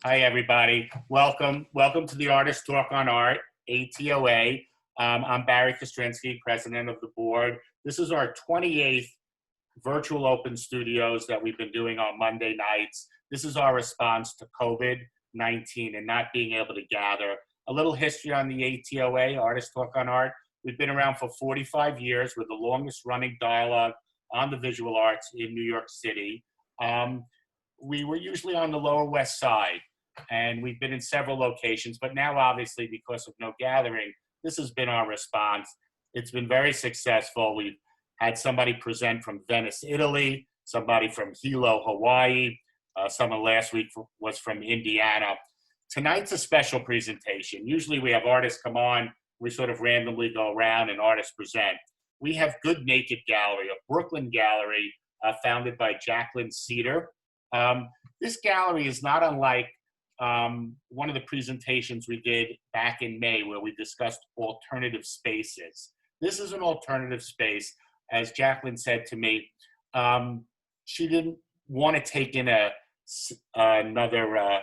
Hi, everybody. Welcome to the Artist Talk on Art, ATOA. I'm Barry Kostrinsky, president of the board. This is our 28th virtual open studios that we've been doing on Monday nights. This is our response to COVID-19 and not being able to gather. A little history on the ATOA, Artist Talk on Art. We've been around for 45 years. We're the longest running dialogue on the visual arts in New York City. We were usually on the Lower West Side, and we've been in several locations, but now obviously because of no gathering, this has been our response. It's been very successful. We've had somebody present from Venice, Italy, somebody from Hilo, Hawaii, someone last week was from Indiana. Tonight's a special presentation. Usually we have artists come on, we sort of randomly go around and artists present. We have Good Naked Gallery, a Brooklyn gallery founded by Jaqueline Cedars. This gallery is not unlike one of the presentations we did back in May where we discussed alternative spaces. This is an alternative space. As Jaqueline said to me, she didn't want to take in another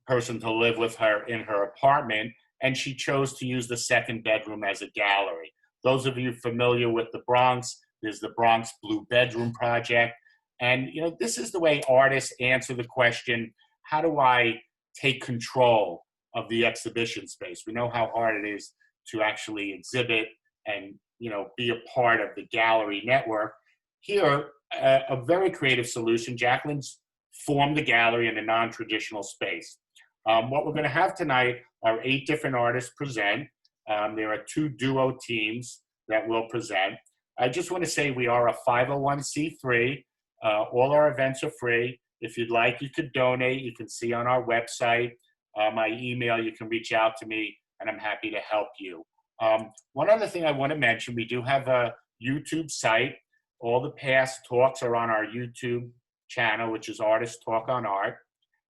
person to live with her in her apartment, and she chose to use the second bedroom as a gallery. Those of you familiar with the Bronx, there's the Bronx Blue Bedroom Project. And this is the way artists answer the question, how do I take control of the exhibition space? We know how hard it is to actually exhibit and be a part of the gallery network. Here, a very creative solution. Jaqueline's formed the gallery in a non-traditional space. What we're going to have tonight are 8 different artists present. There are 2 duo teams that will present. I just want to say we are a 501c3. All our events are free. If you'd like, you could donate. You can see on our website, my email, you can reach out to me, and I'm happy to help you. One other thing I want to mention, we do have a YouTube site. All the past talks are on our YouTube channel, which is Artist Talk on Art.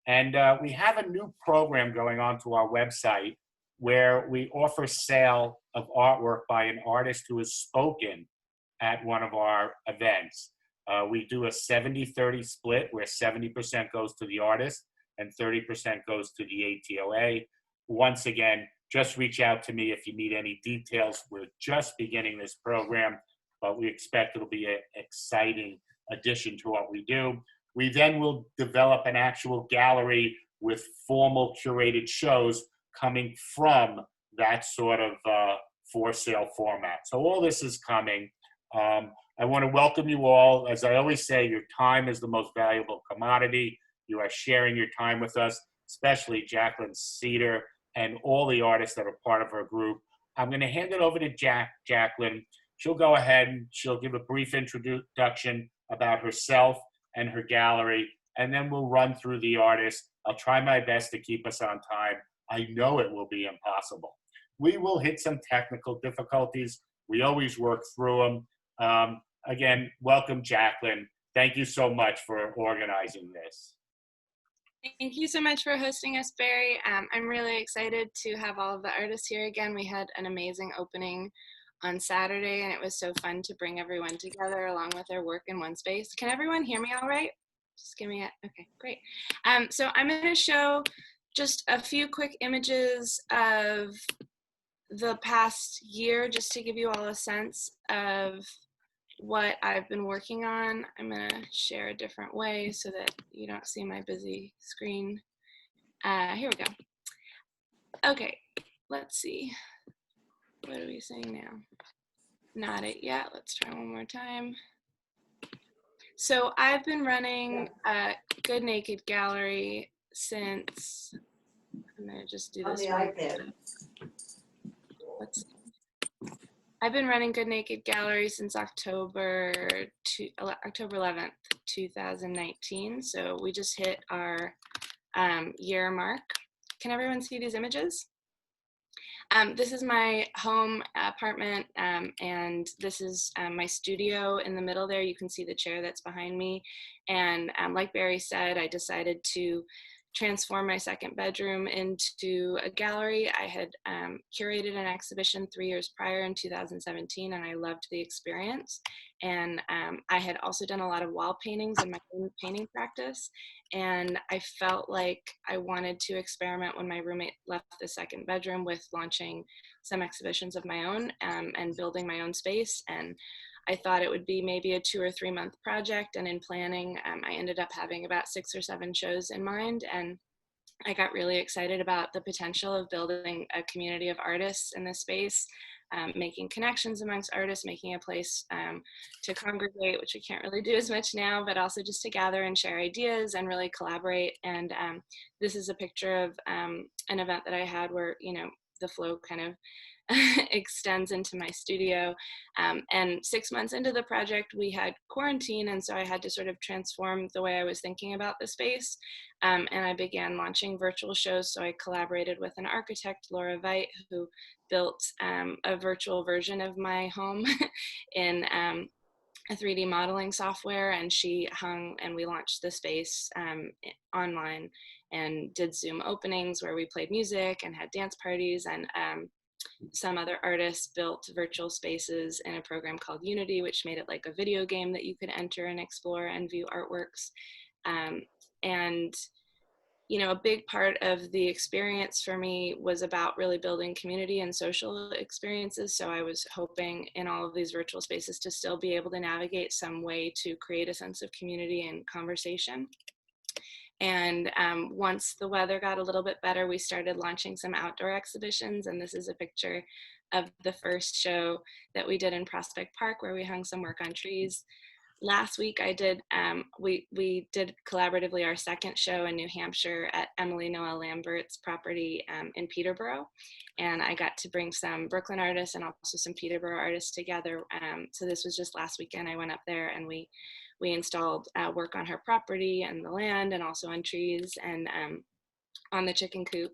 And we have a new program going on to our website where we offer sale of artwork by an artist who has spoken at one of our events. We do a 70-30 split where 70% goes to the artist and 30% goes to the ATOA. Once again, just reach out to me if you need any details. We're just beginning this program, but we expect it'll be an exciting addition to what we do. We then will develop an actual gallery with formal curated shows coming from that sort of for sale format. So all this is coming. I want to welcome you all. As I always say, your time is the most valuable commodity. You are sharing your time with us, especially Jaqueline Cedars and all the artists that are part of her group. I'm going to hand it over to Jaqueline. She'll go ahead and she'll give a brief introduction about herself and her gallery, and then we'll run through the artists. I'll try my best to keep us on time. I know it will be impossible. We will hit some technical difficulties. We always work through them. Again, welcome, Jaqueline. Thank you so much for organizing this. Thank you so much for hosting us, Barry. I'm really excited to have all of the artists here again. We had an amazing opening on Saturday, and it was so fun to bring everyone together along with their work in one space. Can everyone hear me all right? Just give me okay, great. So I'm going to show just a few quick images of the past year, just to give you all a sense of what I've been working on. I'm going to share a different way so that you don't see my busy screen. Here we go. Okay, let's see. What are we saying now? Not it yet. Let's try one more time. So I've been running a Good Naked Gallery since, I'm going to just do this on the iPad. Let's see. I've been running Good Naked Gallery since October 11th, 2019. So we just hit our year mark. Can everyone see these images? This is my home apartment, and this is my studio in the middle there. You can see the chair that's behind me. And like Barry said, I decided to transform my second bedroom into a gallery. I had curated an exhibition 3 years prior in 2017, and I loved the experience. And I had also done a lot of wall paintings in my own painting practice. And I felt like I wanted to experiment when my roommate left the second bedroom with launching some exhibitions of my own and building my own space. And I thought it would be maybe a 2 or 3 month project. And in planning, I ended up having about 6 or 7 shows in mind. And I got really excited about the potential of building a community of artists in this space, making connections amongst artists, making a place to congregate, which we can't really do as much now, but also just to gather and share ideas and really collaborate. And this is a picture of an event that I had where, you know, the flow kind of extends into my studio. And 6 months into the project, we had quarantine. And so I had to sort of transform the way I was thinking about the space. And I began launching virtual shows. So I collaborated with an architect, Laura Veit, who built a virtual version of my home in a 3D modeling software. And she hung, and we launched the space online and did Zoom openings where we played music and had dance parties. And some other artists built virtual spaces in a program called Unity, which made it like a video game that you could enter and explore and view artworks. And, you know, a big part of the experience for me was about really building community and social experiences. So I was hoping in all of these virtual spaces to still be able to navigate some way to create a sense of community and conversation. And once the weather got a little bit better, we started launching some outdoor exhibitions. And this is a picture of the first show that we did in Prospect Park, where we hung some work on trees. Last week I did, we did collaboratively our second show in New Hampshire at Emily Noel Lambert's property in Peterborough. And I got to bring some Brooklyn artists and also some Peterborough artists together. So this was just last weekend. I went up there and we installed work on her property and the land, and also on trees and on the chicken coop.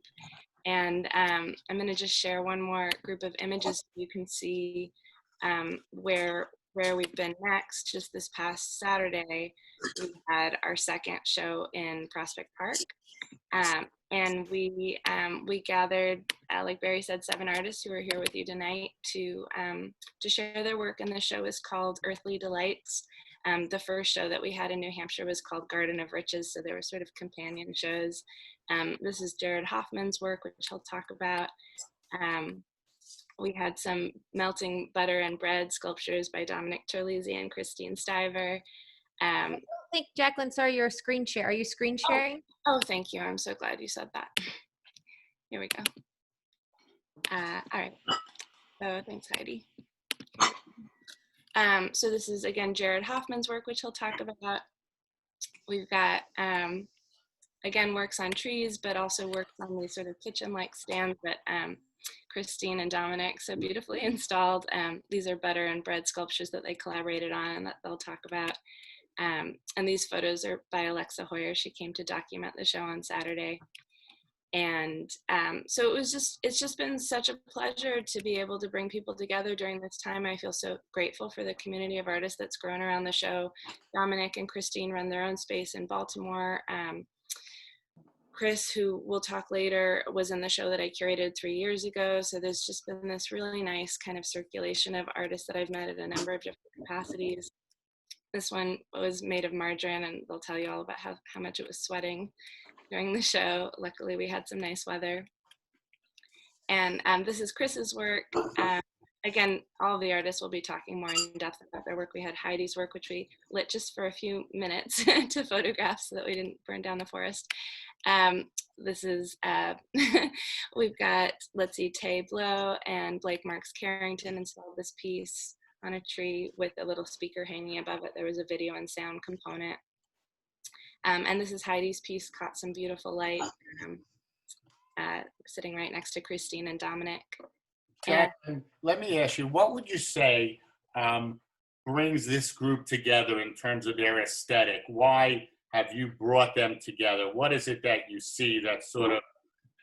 And I'm going to just share one more group of images so you can see where we've been next. Just this past Saturday, we had our second show in Prospect Park. And we gathered, like Barry said, 7 artists who are here with you tonight to share their work. And the show is called Earthly Delights. The first show that we had in New Hampshire was called Garden of Riches, so they were sort of companion shows. This is Jared Hoffman's work, which he'll talk about. We had some melting butter and bread sculptures by Dominic Terlizzi and Christine Stiver. I don't think, Jacqueline, sorry, you're a screen share. Are you screen sharing? Oh, thank you. I'm so glad you said that. Here we go. All right. So thanks, Heidi. So this is, again, Jared Hoffman's work, which he'll talk about. We've got, again, works on trees, but also works on these sort of kitchen-like stands that Christine and Dominic so beautifully installed. These are butter and bread sculptures that they collaborated on and that they'll talk about. And these photos are by Alexa Hoyer. She came to document the show on Saturday. And so it's just been such a pleasure to be able to bring people together during this time. I feel so grateful for the community of artists that's grown around the show. Dominic and Christine run their own space in Baltimore. Chris, who we'll talk later, was in the show that I curated 3 years ago. So there's just been this really nice kind of circulation of artists that I've met at a number of different capacities. This one was made of margarine, and they'll tell you all about how much it was sweating during the show. Luckily, we had some nice weather. And this is Chris's work. Again, all of the artists will be talking more in depth about their work. We had Heidi's work, which we lit just for a few minutes to photograph so that we didn't burn down the forest. This is, we've got, let's see, Tay Blow and Blake Marks Carrington installed this piece on a tree with a little speaker hanging above it. There was a video and sound component. And this is Heidi's piece, Caught Some Beautiful Light, sitting right next to Christine and Dominic. Jacqueline, let me ask you, what would you say brings this group together in terms of their aesthetic? Why have you brought them together? What is it that you see that's sort of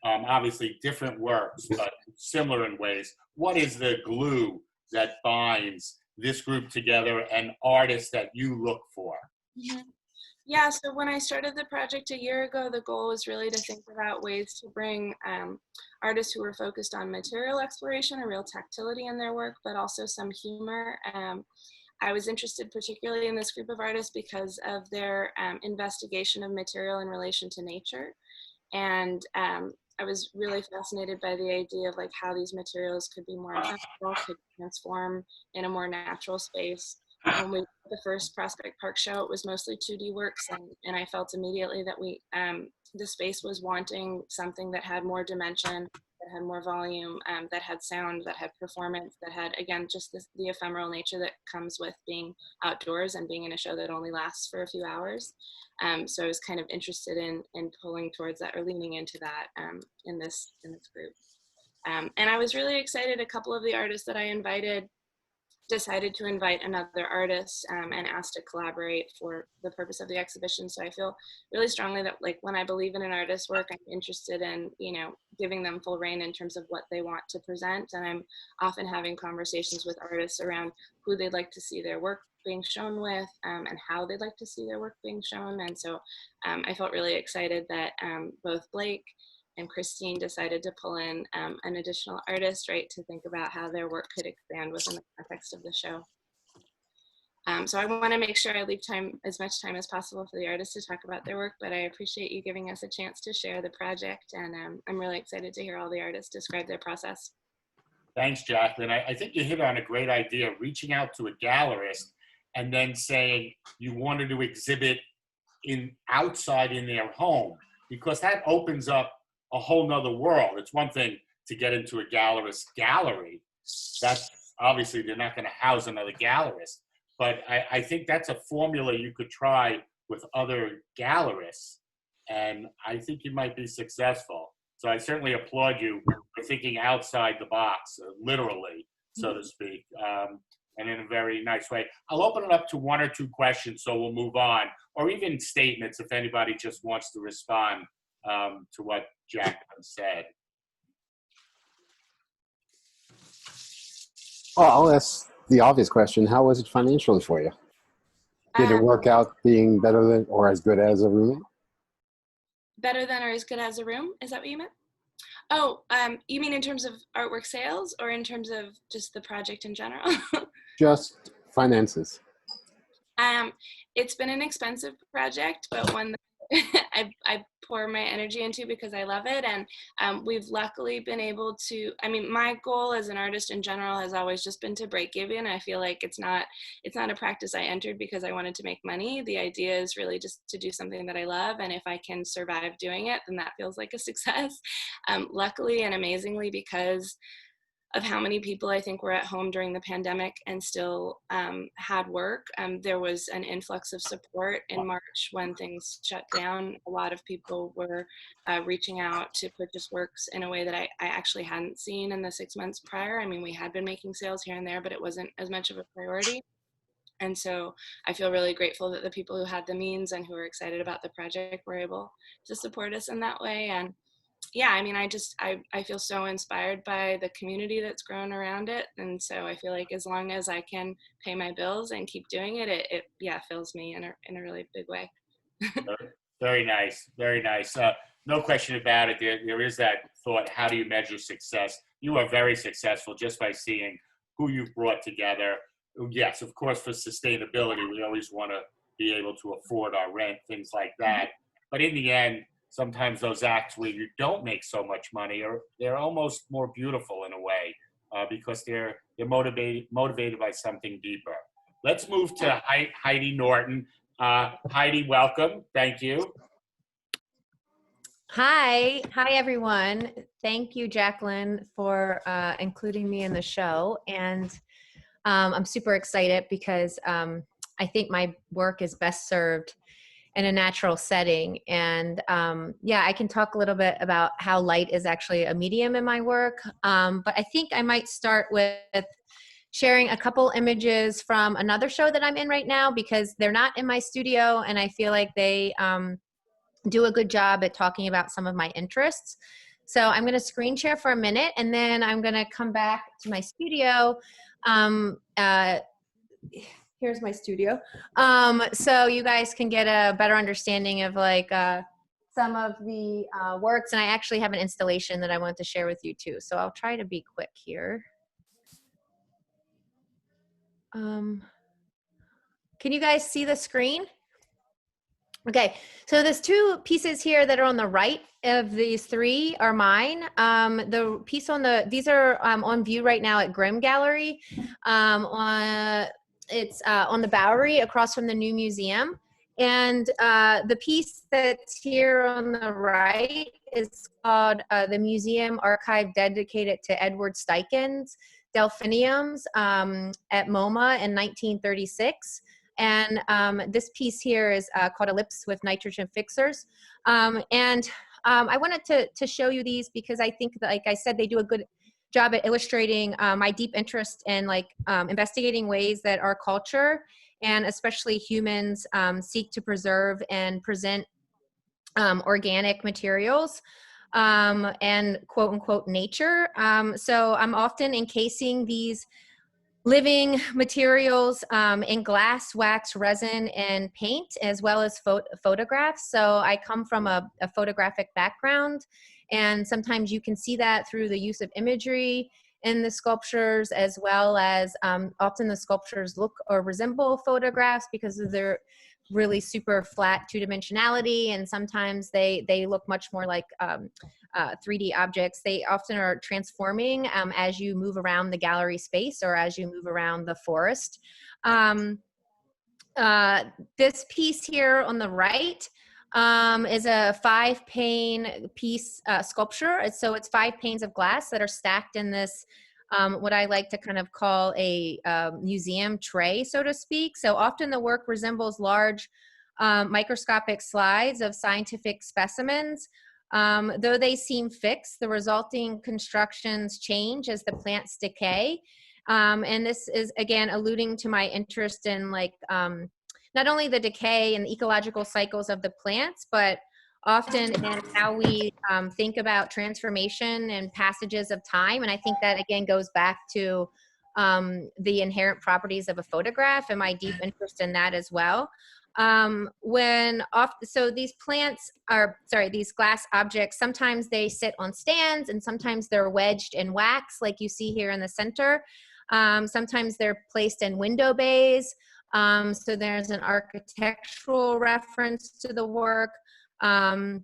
obviously different works, but similar in ways? What is the glue that binds this group together and artists that you look for? Mm-hmm. Yeah, so when I started the project a year ago, the goal was really to think about ways to bring artists who were focused on material exploration, a real tactility in their work, but also some humor. I was interested particularly in this group of artists because of their investigation of material in relation to nature. And I was really fascinated by the idea of like how these materials could be more ephemeral, could transform in a more natural space. When we did the first Prospect Park show, it was mostly 2D works, and I felt immediately that the space was wanting something that had more dimension, that had more volume, that had sound, that had performance, that had, again, just the ephemeral nature that comes with being outdoors and being in a show that only lasts for a few hours. So I was kind of interested in pulling towards that or leaning into that in this group. And I was really excited. A couple of the artists that I invited decided to invite another artist and asked to collaborate for the purpose of the exhibition. So I feel really strongly that like when I believe in an artist's work, I'm interested in, giving them full reign in terms of what they want to present. And I'm often having conversations with artists around who they'd like to see their work being shown with and how they'd like to see their work being shown. And so I felt really excited that both Blake and Christine decided to pull in an additional artist, right, to think about how their work could expand within the context of the show. So I want to make sure I leave as much time as possible for the artists to talk about their work, but I appreciate you giving us a chance to share the project, and I'm really excited to hear all the artists describe their process. Thanks, Jacqueline. I think you hit on a great idea, reaching out to a gallerist and then saying you wanted to exhibit outside in their home, because that opens up a whole nother world. It's one thing to get into a gallerist gallery. That's obviously they're not going to house another gallerist. But I think that's a formula you could try with other gallerists, and I think you might be successful. So I certainly applaud you for thinking outside the box, literally, so to speak, and in a very nice way. I'll open it up to one or two questions, so we'll move on, or even statements if anybody just wants to respond to what Jacqueline said. Well, I'll ask the obvious question. How was it financially for you? Did it work out being better than or as good as a roommate? Better than or as good as a room? Is that what you meant? Oh, you mean in terms of artwork sales or in terms of just the project in general? Just finances. It's been an expensive project, but one that I pour my energy into because I love it. And we've luckily been able to, my goal as an artist in general has always just been to break even. I feel like it's not a practice I entered because I wanted to make money. The idea is really just to do something that I love. And if I can survive doing it, then that feels like a success. Luckily and amazingly, because of how many people I think were at home during the pandemic and still had work. There was an influx of support in March when things shut down. A lot of people were reaching out to purchase works in a way that I actually hadn't seen in the 6 months prior. We had been making sales here and there, but it wasn't as much of a priority. And so I feel really grateful that the people who had the means and who were excited about the project were able to support us in that way. And yeah, I feel so inspired by the community that's grown around it. And so I feel like as long as I can pay my bills and keep doing it, it fills me in a really big way. Very nice, very nice. No question about it. There is that thought, how do you measure success? You are very successful just by seeing who you've brought together. Yes, of course, for sustainability, we always want to be able to afford our rent, things like that. But in the end, sometimes those acts where you don't make so much money they're almost more beautiful in a way because they're motivated by something deeper. Let's move to Heidi Norton. Heidi, welcome. Thank you. Hi everyone. Thank you, Jacqueline, for including me in the show. And I'm super excited because I think my work is best served in a natural setting. And I can talk a little bit about how light is actually a medium in my work. But I think I might start with sharing a couple images from another show that I'm in right now, because they're not in my studio and I feel like they do a good job at talking about some of my interests. So I'm going to screen share for a minute and then I'm going to come back to my studio. here's my studio. So you guys can get a better understanding of like some of the works, and I actually have an installation that I want to share with you too. So I'll try to be quick here. Can you guys see the screen? Okay, so there's two pieces here that are on the right of these three are mine. The piece on these are on view right now at Grimm Gallery. It's on the Bowery across from the new museum. And the piece that's here on the right is called the Museum Archive dedicated to Edward Steiken's delphiniums at MoMA in 1936. And this piece here is called Ellipse with nitrogen fixers. I wanted to show you these because I think that, like I said, they do a good job at illustrating my deep interest in like investigating ways that our culture and especially humans seek to preserve and present organic materials and quote unquote nature. So I'm often encasing these living materials in glass, wax, resin, and paint, as well as photographs. So I come from a photographic background, and sometimes you can see that through the use of imagery in the sculptures, as well as often the sculptures look or resemble photographs because of their really super flat two-dimensionality, and sometimes they look much more like 3D objects. They often are transforming as you move around the gallery space or as you move around the forest. This piece here on the right is a 5-pane piece sculpture. So it's 5 panes of glass that are stacked in this what I like to kind of call a museum tray, so to speak. So often the work resembles large microscopic slides of scientific specimens. Though they seem fixed, the resulting constructions change as the plants decay. And this is, again, alluding to my interest in like not only the decay and the ecological cycles of the plants, but often in how we think about transformation and passages of time. And I think that, again, goes back to the inherent properties of a photograph and my deep interest in that as well. So these plants are, these glass objects, sometimes they sit on stands and sometimes they're wedged in wax, like you see here in the center. Sometimes they're placed in window bays. So there's an architectural reference to the work. I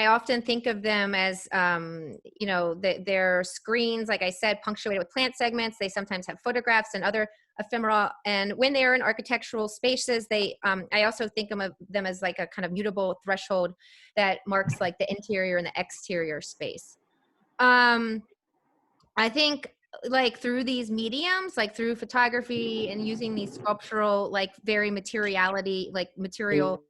often think of them as, they're screens, like I said, punctuated with plant segments. They sometimes have photographs and other ephemera. And when they are in architectural spaces, I also think of them as like a kind of mutable threshold that marks like the interior and the exterior space. I think like through these mediums, like through photography and using these sculptural, like very materiality, like material,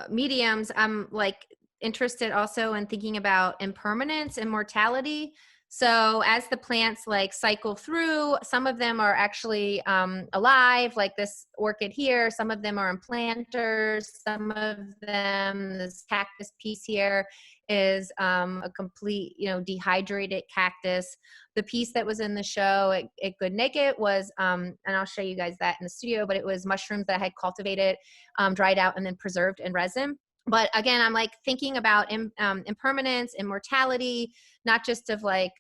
mediums, I'm like interested also in thinking about impermanence and mortality. So as the plants like cycle through, some of them are actually alive, like this orchid here. Some of them are in planters. Some of them, this cactus piece here is a complete, dehydrated cactus. The piece that was in the show at Good Naked was, and I'll show you guys that in the studio, but it was mushrooms that I had cultivated, dried out, and then preserved in resin. But again, I'm like thinking about impermanence, immortality, not just of like,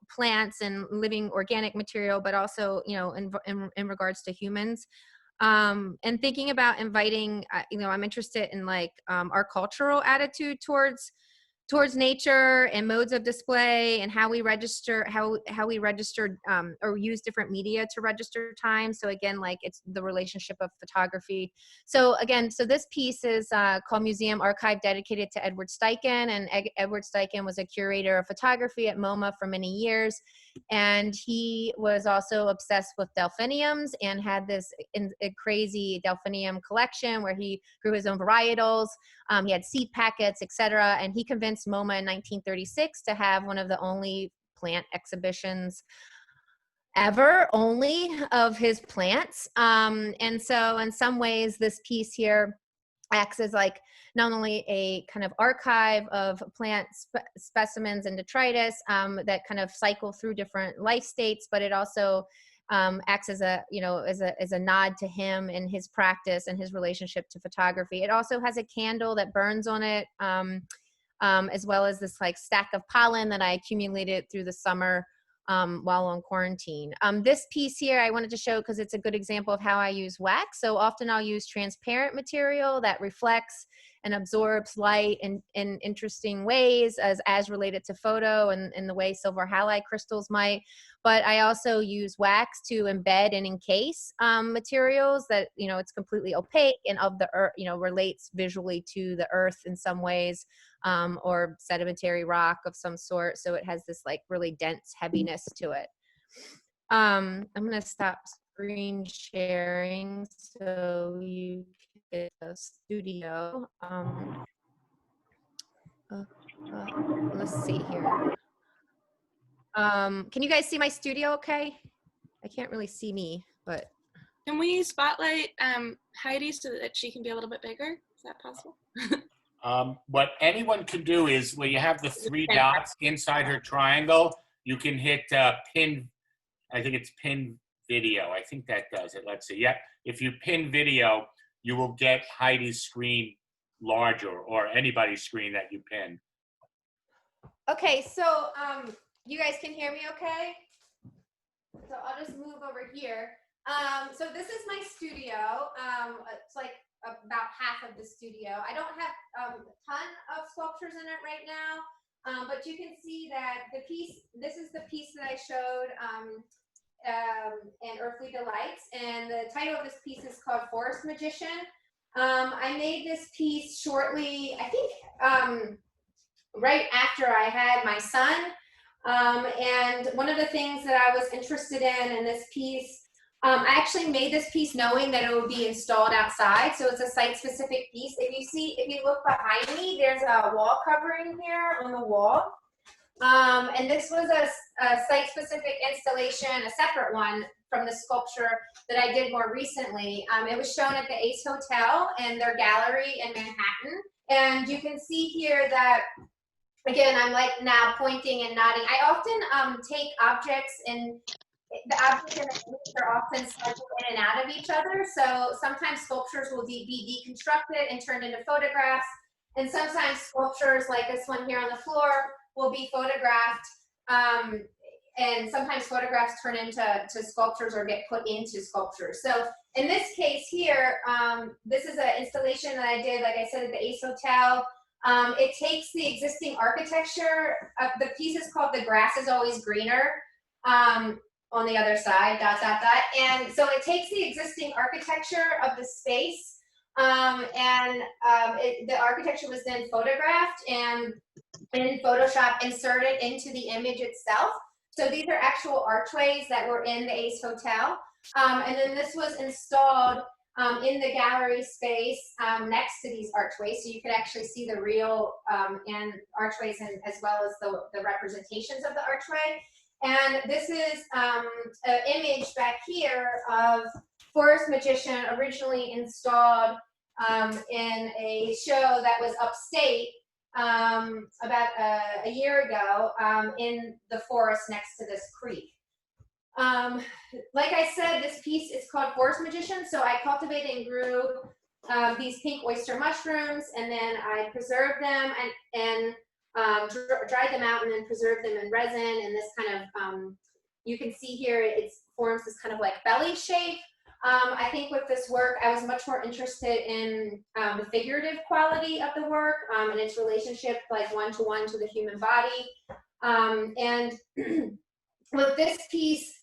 plants and living organic material, but also, in regards to humans. And thinking about inviting, I'm interested in like our cultural attitude towards nature and modes of display and how we register, how we register or use different media to register time. So again, like it's the relationship of photography. So again, so this piece is called Museum Archive, dedicated to Edward Steiken. And Edward Steiken was a curator of photography at MoMA for many years. And he was also obsessed with delphiniums and had this a crazy delphinium collection where he grew his own varietals. He had seed packets, etc. And he convinced MoMA in 1936 to have one of the only plant exhibitions ever, only of his plants. And so in some ways, this piece here acts as like not only a kind of archive of plant specimens and detritus that kind of cycle through different life states, but it also acts as a, you know, as a nod to him and his practice and his relationship to photography. It also has a candle that burns on it, as well as this like stack of pollen that I accumulated through the summer while on quarantine. This piece here I wanted to show because it's a good example of how I use wax. So often I'll use transparent material that reflects and absorbs light in interesting ways as related to photo and in the way silver halide crystals might. But I also use wax to embed and encase materials that, you know, it's completely opaque and of the earth, you know, relates visually to the earth in some ways, or sedimentary rock of some sort. So it has this like really dense heaviness to it. I'm gonna stop screen sharing so you can get the studio. Let's see here. Can you guys see my studio okay? I can't really see me, but. Can we spotlight Heidi so that she can be a little bit bigger? Is that possible? What anyone can do is where you have the 3 dots inside her triangle, you can hit pin, I think it's pin video. I think that does it. Let's see. Yep. If you pin video, you will get Heidi's screen larger or anybody's screen that you pin. Okay, so you guys can hear me okay? So I'll just move over here. So this is my studio. It's like about half of the studio. I don't have a ton of sculptures in it right now, but you can see that the piece, this is the piece that I showed in Earthly Delights, and the title of this piece is called Forest Magician. I made this piece shortly, I think right after I had my son, and one of the things that I was interested in this piece, I actually made this piece knowing that it would be installed outside, so it's a site-specific piece. If you look behind me, there's a wall covering here on the wall, and this was a site-specific installation, a separate one from the sculpture that I did more recently. It was shown at the Ace Hotel and their gallery in Manhattan, and you can see here that, again, I'm like now pointing and nodding. I often take objects, and the objects and the image are often cycled in and out of each other. So sometimes sculptures will be deconstructed and turned into photographs. And sometimes sculptures like this one here on the floor will be photographed. And sometimes photographs turn into sculptures or get put into sculptures. So in this case here, this is an installation that I did, like I said, at the Ace Hotel. It takes the existing architecture. The piece is called The Grass is Always Greener. On the other side, ... And so it takes the existing architecture of the space, the architecture was then photographed and in Photoshop inserted into the image itself. So these are actual archways that were in the Ace Hotel. And then this was installed in the gallery space next to these archways, so you could actually see the real and archways, and as well as the representations of the archway. And this is an image back here of Forest Magician, originally installed in a show that was upstate about a year ago in the forest next to this creek. Like I said, this piece is called Forest Magician, so I cultivated and grew these pink oyster mushrooms, and then I preserved them and dried them out and then preserved them in resin, and this kind of, you can see here, it forms this kind of like belly shape. I think with this work, I was much more interested in the figurative quality of the work and its relationship like one-to-one to the human body. And with this piece,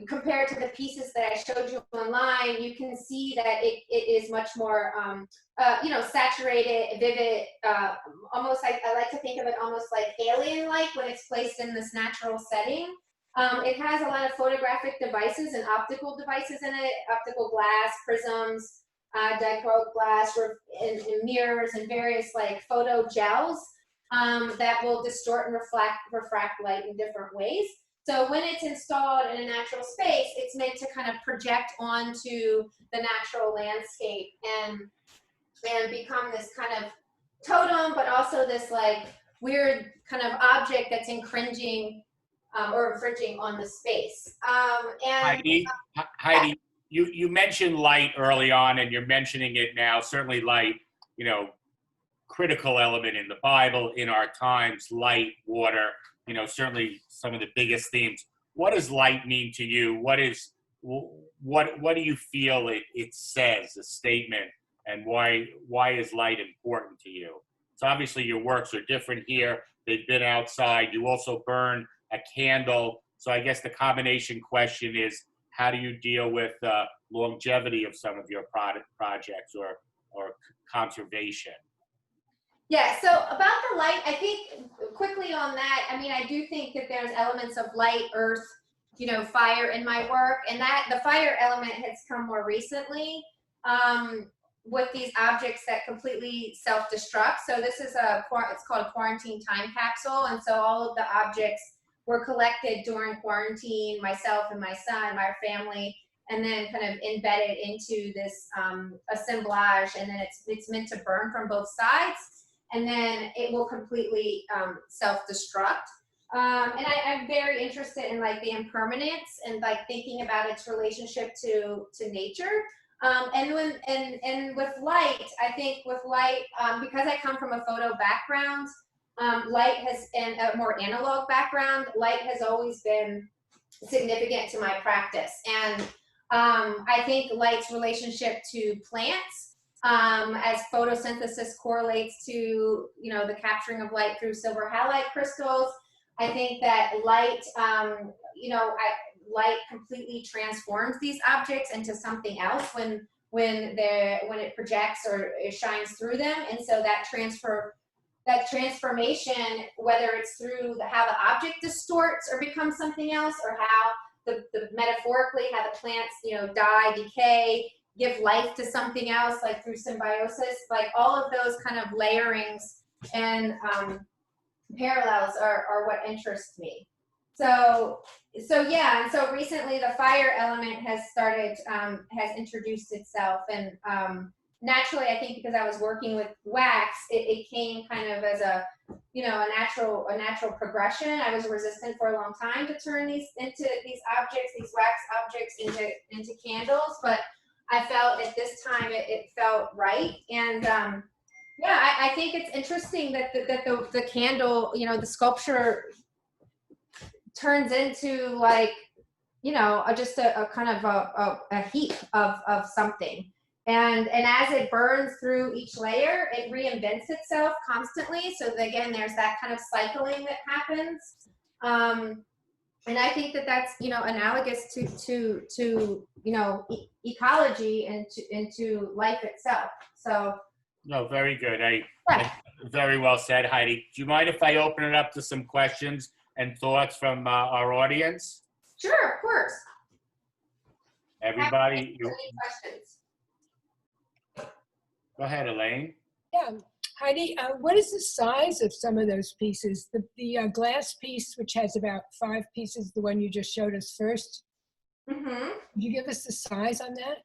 compared to the pieces that I showed you online, you can see that it is much more, you know, saturated, vivid, almost like, I like to think of it almost like alien-like when it's placed in this natural setting. It has a lot of photographic devices and optical devices in it, optical glass, prisms, dichroic glass, and mirrors, and various like photo gels that will distort and refract light in different ways. So when it's installed in a natural space, it's meant to kind of project onto the natural landscape and become this kind of totem, but also this like weird kind of object that's encroaching or infringing on the space. Heidi, you mentioned light early on, and you're mentioning it now. Certainly light, critical element in the Bible, in our times, light, water, certainly some of the biggest themes. What does light mean to you? What do you feel it says, a statement, and why is light important to you? So obviously your works are different here. They've been outside. You also burn a candle. So I guess the combination question is, how do you deal with longevity of some of your projects or conservation? Yeah, so about the light, I think quickly on that, I do think that there's elements of light, earth, fire in my work, and that the fire element has come more recently with these objects that completely self-destruct. So this is it's called a quarantine time capsule, and so all of the objects were collected during quarantine, myself and my son, my family, and then kind of embedded into this assemblage, and then it's meant to burn from both sides, and then it will completely self-destruct. And I'm very interested in like the impermanence and like thinking about its relationship to nature. And with light, I think with light, because I come from a photo background, light has, and a more analog background, light has always been significant to my practice. And I think light's relationship to plants, as photosynthesis correlates to, the capturing of light through silver halide crystals. I think that light, light completely transforms these objects into something else when it projects or it shines through them. And so that transformation, whether it's through how the object distorts or becomes something else, or how the metaphorically how the plants, die, decay, give life to something else, like through symbiosis, like all of those kind of layerings and parallels are what interests me. So yeah, and so recently the fire element has started, has introduced itself, and naturally, I think because I was working with wax, it came kind of as a natural progression. I was resistant for a long time to turn these objects, these wax objects into candles, but I felt at this time it felt right. And yeah, I think it's interesting that the candle, the sculpture turns into like, just a kind of a heap of something. And as it burns through each layer, it reinvents itself constantly. So again, there's that kind of cycling that happens. And I think that's, analogous to ecology and to life itself. So. No, very good. Very well said, Heidi. Do you mind if I open it up to some questions and thoughts from our audience? Sure, of course. Everybody, any questions? Go ahead, Elaine. Yeah, Heidi, what is the size of some of those pieces? The glass piece, which has about 5 pieces, the one you just showed us first. Mm-hmm. Could you give us the size on that?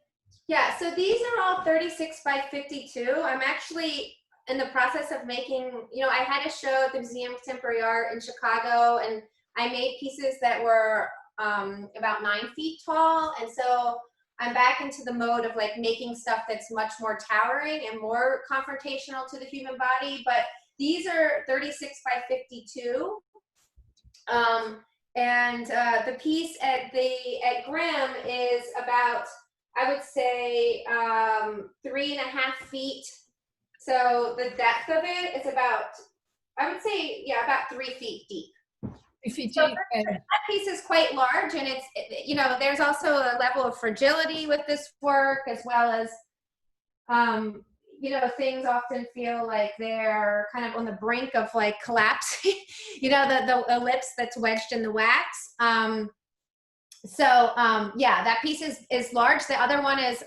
Yeah, so these are all 36 by 52. I'm actually in the process of making, I had a show at the Museum of Contemporary Art in Chicago, and I made pieces that were about 9 feet tall. And so I'm back into the mode of like making stuff that's much more towering and more confrontational to the human body. But these are 36 by 52. And the piece at Grimm is about, I would say, 3.5 feet. So the depth of it is about, I would say, yeah, about 3 feet deep. 3 feet So deep. that piece is quite large, and it's, there's also a level of fragility with this work, as well as, things often feel like they're kind of on the brink of like collapsing, the ellipse that's wedged in the wax. Yeah, that piece is large. The other one is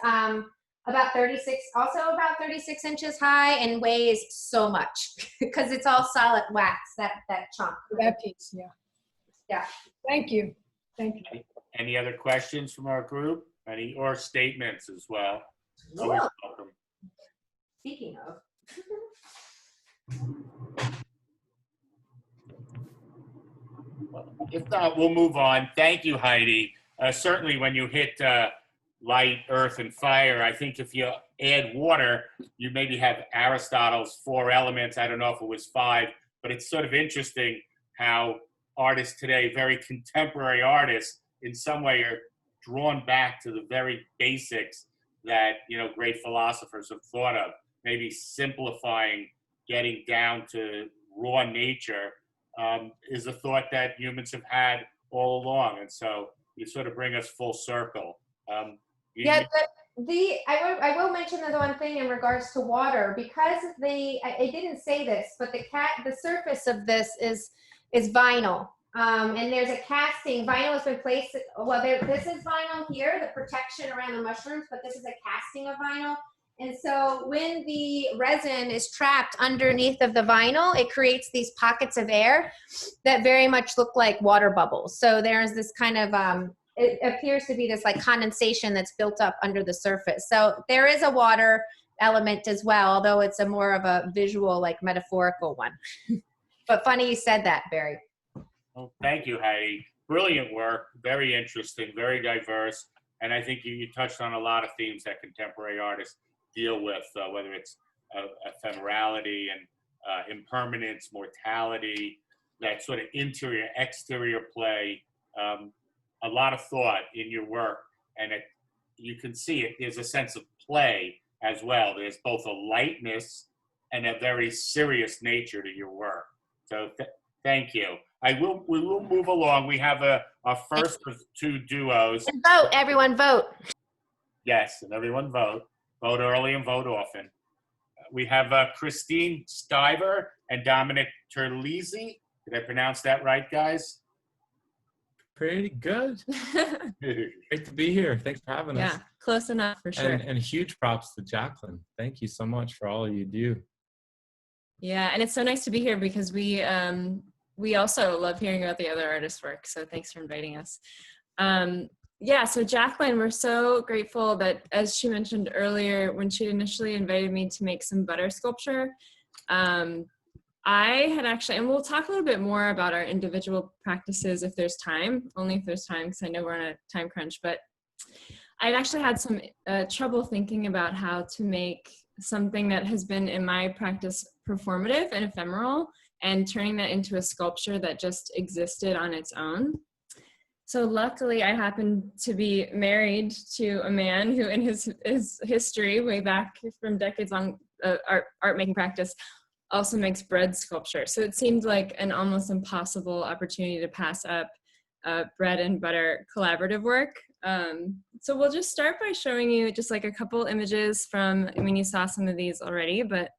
about 36 inches high and weighs so much because it's all solid wax, that chunk. That piece, yeah. Yeah. Thank you. Any other questions from our group? Or statements as well? Always welcome. Speaking of. If not, we'll move on. Thank you, Heidi. Certainly when you hit light, earth, and fire, I think if you add water, you maybe have Aristotle's 4 elements. I don't know if it was 5, but it's sort of interesting how artists today, very contemporary artists, in some way are drawn back to the very basics that, great philosophers have thought of, maybe simplifying, getting down to raw nature, is a thought that humans have had all along. And so you sort of bring us full circle. I will mention the one thing in regards to water, because I didn't say this, but the surface of this is vinyl. And there's a casting. Vinyl has been placed, this is vinyl here, the protection around the mushrooms, but this is a casting of vinyl. And so when the resin is trapped underneath of the vinyl, it creates these pockets of air that very much look like water bubbles. So there's this kind of, it appears to be this like condensation that's built up under the surface. So there is a water element as well, although it's a more of a visual, like metaphorical one. But funny you said that, Barry. Well, thank you, Heidi. Brilliant work, very interesting, very diverse. And I think you touched on a lot of themes that contemporary artists deal with, whether it's ephemerality and impermanence, mortality, that sort of interior, exterior play. A lot of thought in your work, and you can see it. There's a sense of play as well. There's both a lightness and a very serious nature to your work. So thank you. We will move along. We have our first of 2 duos. And vote, everyone vote. Yes, and everyone vote. Vote early and vote often. We have Christine Stiver and Dominic Terlizzi. Did I pronounce that right, guys? Pretty good. Great to be here. Thanks for having us. Yeah, close enough for sure. And huge props to Jaqueline. Thank you so much for all you do. Yeah, and it's so nice to be here because we also love hearing about the other artists' work. So thanks for inviting us. Yeah, so Jaqueline, we're so grateful that, as she mentioned earlier, when she initially invited me to make some butter sculpture, I had actually, and we'll talk a little bit more about our individual practices if there's time, only if there's time, because I know we're on a time crunch, but I'd actually had some trouble thinking about how to make something that has been in my practice performative and ephemeral and turning that into a sculpture that just existed on its own. So luckily I happened to be married to a man who in his history, way back from decades long art making practice, also makes bread sculpture. So it seemed like an almost impossible opportunity to pass up bread and butter collaborative work. So we'll just start by showing you just like a couple images from, I mean, you saw some of these already, but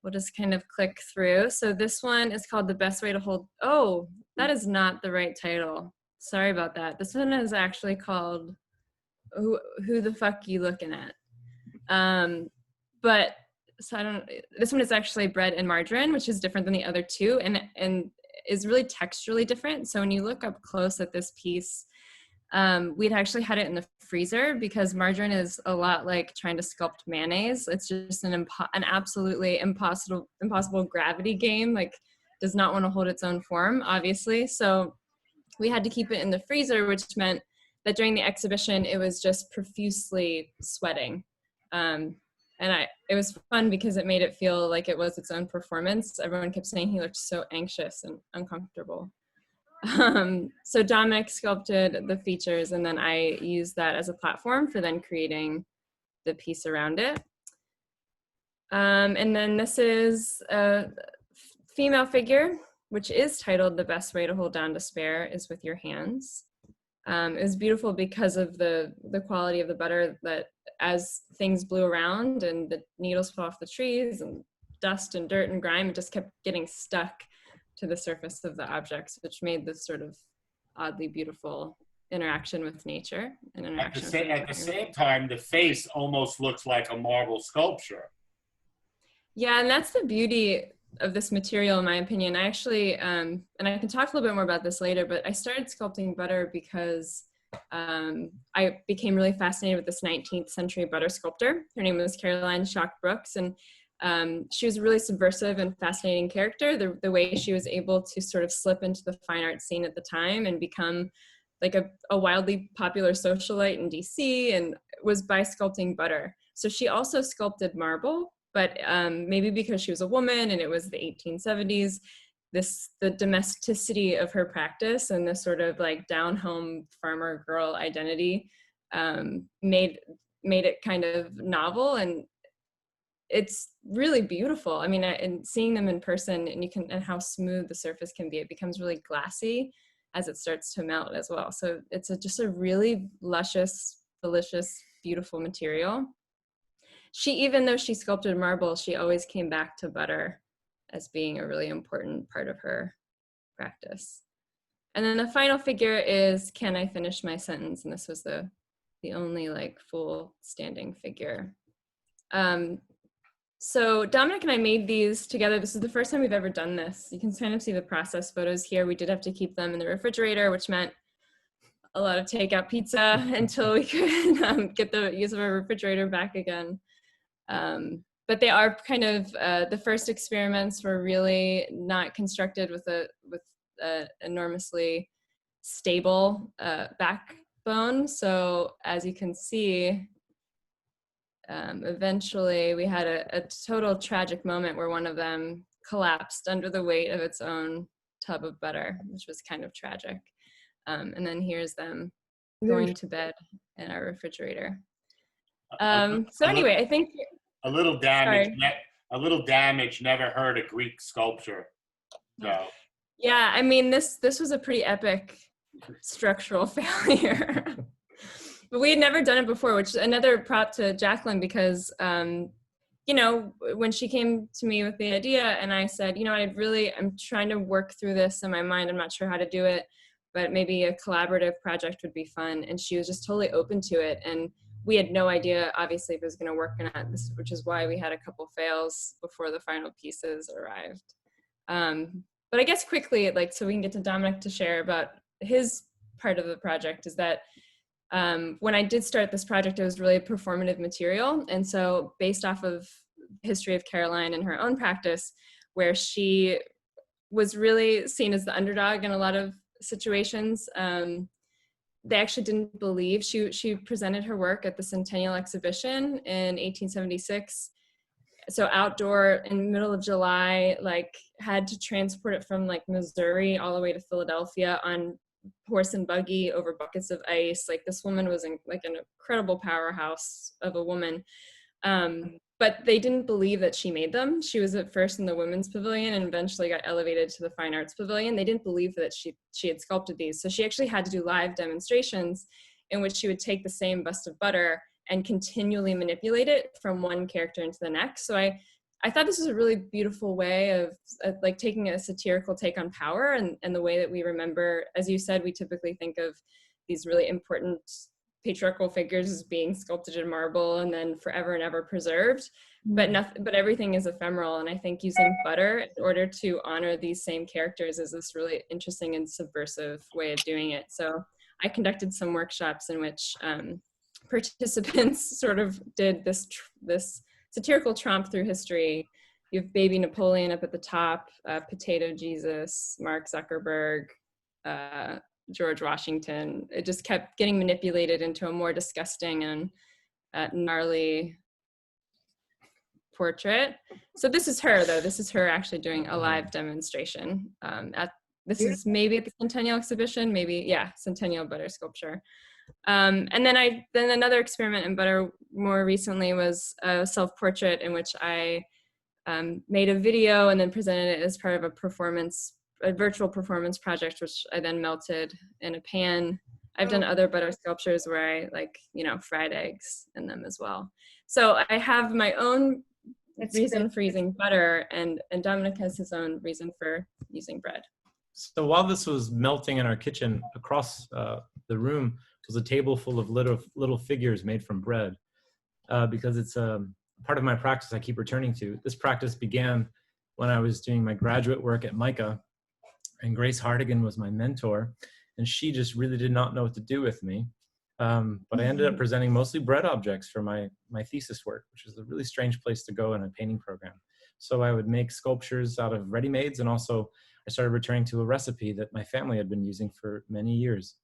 we'll just kind of click through. So this one is called The Best Way to Hold, oh, that is not the right title. Sorry about that. This one is actually called Who the Fuck You Looking At? But so I don't, this one is actually bread and margarine, which is different than the other two and is really texturally different. So when you look up close at this piece, we'd actually had it in the freezer because margarine is a lot like trying to sculpt mayonnaise. It's just an absolutely impossible gravity game, like does not want to hold its own form, obviously. So we had to keep it in the freezer, which meant that during the exhibition, it was just profusely sweating. And it was fun because it made it feel like it was its own performance. Everyone kept saying he looked so anxious and uncomfortable. So Dominic sculpted the features and then I used that as a platform for then creating the piece around it. And then this is a female figure, which is titled The Best Way to Hold Down Despair is With Your Hands. It was beautiful because of the quality of the butter, that as things blew around and the needles fell off the trees and dust and dirt and grime, it just kept getting stuck to the surface of the objects, which made this sort of oddly beautiful interaction with nature. And interaction at the same time, the face almost looks like a marble sculpture. Yeah, and that's the beauty of this material, in my opinion. I actually, and I can talk a little bit more about this later, but I started sculpting butter because I became really fascinated with this 19th century butter sculptor. Her name was Caroline Shock Brooks, and She was a really subversive and fascinating character. The way she was able to sort of slip into the fine art scene at the time and become like a wildly popular socialite in DC, and was by sculpting butter. So she also sculpted marble, but maybe because she was a woman and it was the 1870s, the domesticity of her practice and this sort of like down-home farmer girl identity made it kind of novel, and it's really beautiful. I mean, and seeing them in person, and how smooth the surface can be, it becomes really glassy as it starts to melt as well. So it's just a really luscious, delicious, beautiful material. Even though she sculpted marble, she always came back to butter as being a really important part of her practice. And then the final figure is Can I Finish My Sentence? And this was the only like full standing figure. So Dominic and I made these together. This is the first time we've ever done this. You can kind of see the process photos here. We did have to keep them in the refrigerator, which meant a lot of takeout pizza until we could get the use of our refrigerator back again. But they are kind of, the first experiments were really not constructed with a enormously stable backbone. So as you can see, eventually we had a total tragic moment where one of them collapsed under the weight of its own tub of butter, which was kind of tragic. And then here's them going to bed in our refrigerator. So anyway, I think a little damage. A little damage never hurt a Greek sculpture. So. Yeah, I mean, this was a pretty epic structural failure. But we had never done it before, which is another prop to Jaqueline, because, you know, when she came to me with the idea and I said, you know, I'm trying to work through this in my mind. I'm not sure how to do it, but maybe a collaborative project would be fun. And she was just totally open to it. And we had no idea, obviously, if it was going to work or not, which is why we had a couple fails before the final pieces arrived. But I guess quickly, like, so we can get to Dominic to share about his part of the project, is that when I did start this project, it was really performative material. And so based off of the history of Caroline and her own practice, where she was really seen as the underdog in a lot of situations, they actually didn't believe. She presented her work at the Centennial Exhibition in 1876. So outdoor in the middle of July, like had to transport it from like Missouri all the way to Philadelphia on horse and buggy over buckets of ice. Like this woman was like an incredible powerhouse of a woman. But they didn't believe that she made them. She was at first in the women's pavilion and eventually got elevated to the fine arts pavilion. They didn't believe that she had sculpted these. So she actually had to do live demonstrations in which she would take the same bust of butter and continually manipulate it from one character into the next. So I thought this was a really beautiful way of like taking a satirical take on power and the way that we remember, as you said, we typically think of these really important patriarchal figures as being sculpted in marble and then forever and ever preserved, but everything is ephemeral. And I think using butter in order to honor these same characters is this really interesting and subversive way of doing it. So I conducted some workshops in which participants sort of did this satirical tromp through history. You have baby Napoleon up at the top, potato Jesus, Mark Zuckerberg, George Washington. It just kept getting manipulated into a more disgusting and gnarly portrait. So this is her, though. This is her actually doing a live demonstration. This is maybe at the Centennial Exhibition, maybe, yeah, Centennial butter sculpture. And then another experiment in butter more recently was a self-portrait in which I made a video and then presented it as part of a virtual performance project, which I then melted in a pan. I've done other butter sculptures where I fried eggs in them as well. So I have my own reason for using butter, and Dominic has his own reason for using bread. So while this was melting in our kitchen, across the room was a table full of little figures made from bread, because it's a part of my practice I keep returning to. This practice began when I was doing my graduate work at MICA, and Grace Hardigan was my mentor, and she just really did not know what to do with me. But I ended up presenting mostly bread objects for my thesis work, which is a really strange place to go in a painting program. So I would make sculptures out of ready-mades, and also I started returning to a recipe that my family had been using for many years.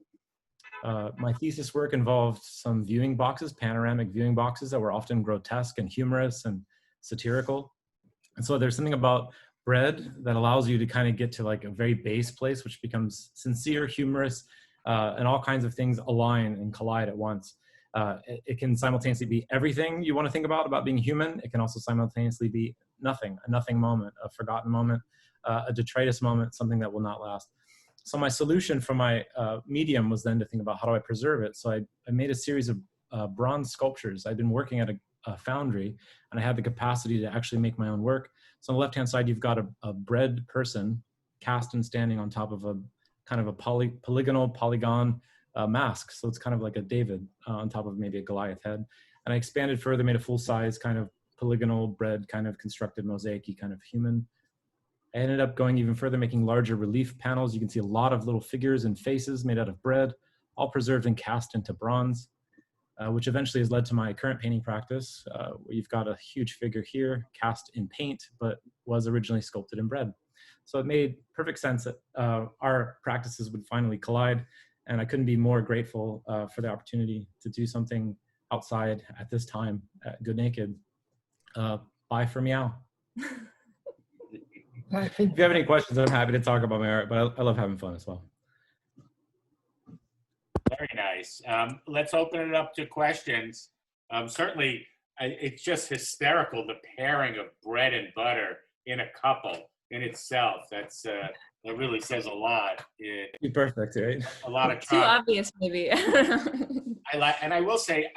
My thesis work involved some viewing boxes, panoramic viewing boxes that were often grotesque and humorous and satirical. And so there's something about bread that allows you to kind of get to like a very base place, which becomes sincere, humorous, and all kinds of things align and collide at once. It can simultaneously be everything you want to think about being human. It can also simultaneously be nothing, a nothing moment, a forgotten moment, a detritus moment, something that will not last. So my solution for my medium was then to think about how do I preserve it. So I made a series of bronze sculptures. I'd been working at a foundry, and I had the capacity to actually make my own work. So on the left-hand side, you've got a bread person cast and standing on top of a kind of a polygon mask. So it's kind of like a David on top of maybe a Goliath head. And I expanded further, made a full-size kind of polygonal bread kind of constructed mosaic-y kind of human. I ended up going even further, making larger relief panels. You can see a lot of little figures and faces made out of bread, all preserved and cast into bronze, which eventually has led to my current painting practice, where you've got a huge figure here cast in paint, but was originally sculpted in bread. So it made perfect sense that our practices would finally collide, and I couldn't be more grateful for the opportunity to do something outside at this time at Good Naked. Bye for meow. If you have any questions, I'm happy to talk about my art, but I love having fun as well. Very nice. Let's open it up to questions. Certainly, it's just hysterical, the pairing of bread and butter in a couple in itself. That really says a lot. You're perfect, right? A lot of Too obvious, maybe. And I will say,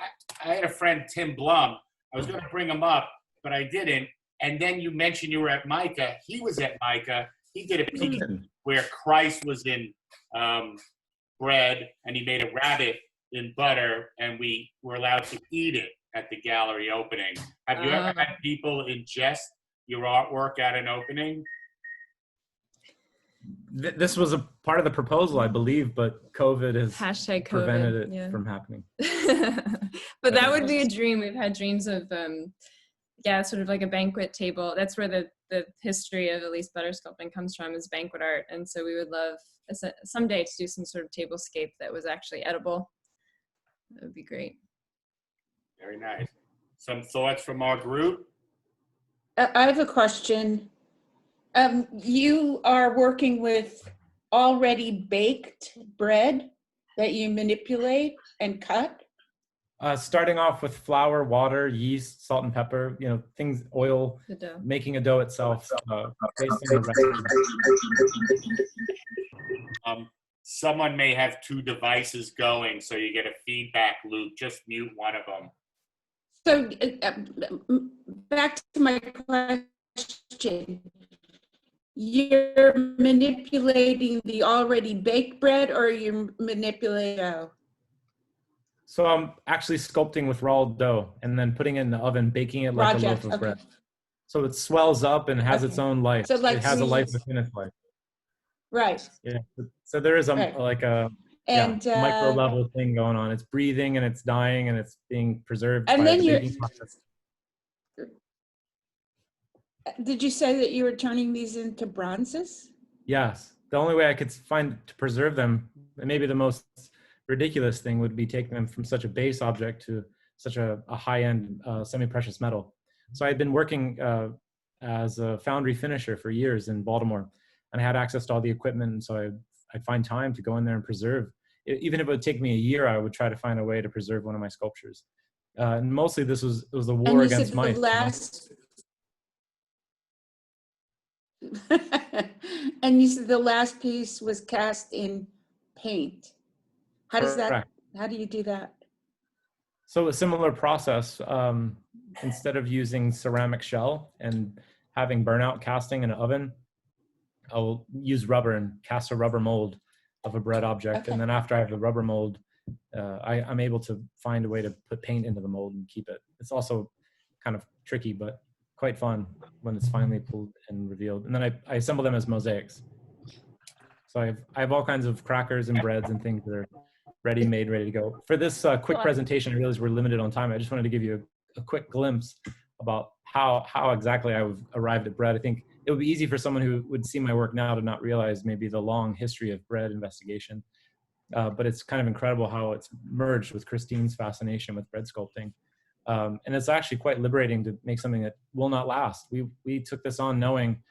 I had a friend, Tim Blum. I was going to bring him up, but I didn't. And then you mentioned you were at MICA. He was at MICA. He did a piece where Christ was in bread, and he made a rabbit in butter, and we were allowed to eat it at the gallery opening. Have you ever had people ingest your artwork at an opening? This was a part of the proposal, I believe, but COVID has #COVID, prevented it from happening. But that would be a dream. We've had dreams of, sort of like a banquet table. That's where the history of at least butter sculpting comes from, is banquet art. And so we would love someday to do some sort of tablescape that was actually edible. That would be great. Very nice. Some thoughts from Margarine? I have a question. You are working with already baked bread that you manipulate and cut? Starting off with flour, water, yeast, salt and pepper, things, oil, making a dough itself. Based on the someone may have two devices going, so you get a feedback loop. Just mute one of them. So back to my question. You're manipulating the already baked bread, or you're manipulating dough? So I'm actually sculpting with raw dough and then putting it in the oven, baking it like a loaf of bread. So it swells up and has its own life. So it has a life within its life. Right. Yeah. So there is a micro level thing going on. It's breathing and it's dying and it's being preserved. And then did you say that you were turning these into bronzes? Yes. The only way I could find to preserve them, and maybe the most ridiculous thing, would be taking them from such a base object to such a high-end semi-precious metal. So I had been working as a foundry finisher for years in Baltimore, and I had access to all the equipment, and so I'd find time to go in there and preserve. Even if it would take me a year, I would try to find a way to preserve one of my sculptures. And mostly it was a war against mice. And you said the last piece was cast in paint. How do you do that? So a similar process, instead of using ceramic shell and having burnout casting in an oven, I'll use rubber and cast a rubber mold of a bread object. Okay. And then after I have the rubber mold, I'm able to find a way to put paint into the mold and keep it. It's also kind of tricky, but quite fun when it's finally pulled and revealed. And then I assemble them as mosaics. So I have all kinds of crackers and breads and things that are ready-made, ready to go. For this quick presentation, I realize we're limited on time. I just wanted to give you a quick glimpse about how exactly I arrived at bread. I think it would be easy for someone who would see my work now to not realize maybe the long history of bread investigation. But it's kind of incredible how it's merged with Christine's fascination with bread sculpting. And it's actually quite liberating to make something that will not last. We took this on knowing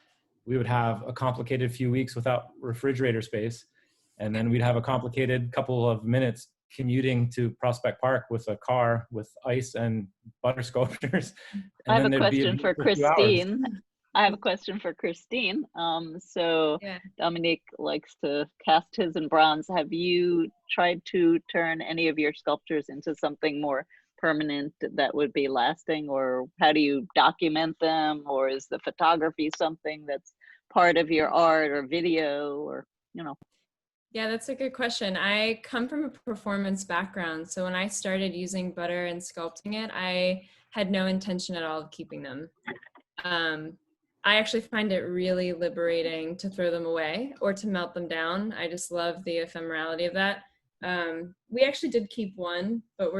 we would have a complicated few weeks without refrigerator space. And then we'd have a complicated couple of minutes commuting to Prospect Park with a car with ice and butter sculptures. And I have then a there'd be question for 2 hours. Christine. I have a question for Christine. So Yeah. Dominique likes to cast his in bronze. Have you tried to turn any of your sculptures into something more permanent that would be lasting, or how do you document them, or is the photography something that's part of your art or video, or Yeah, that's a good question. I come from a performance background. So when I started using butter and sculpting it, I had no intention at all of keeping them. I actually find it really liberating to throw them away or to melt them down. I just love the ephemerality of that. We actually did keep one, but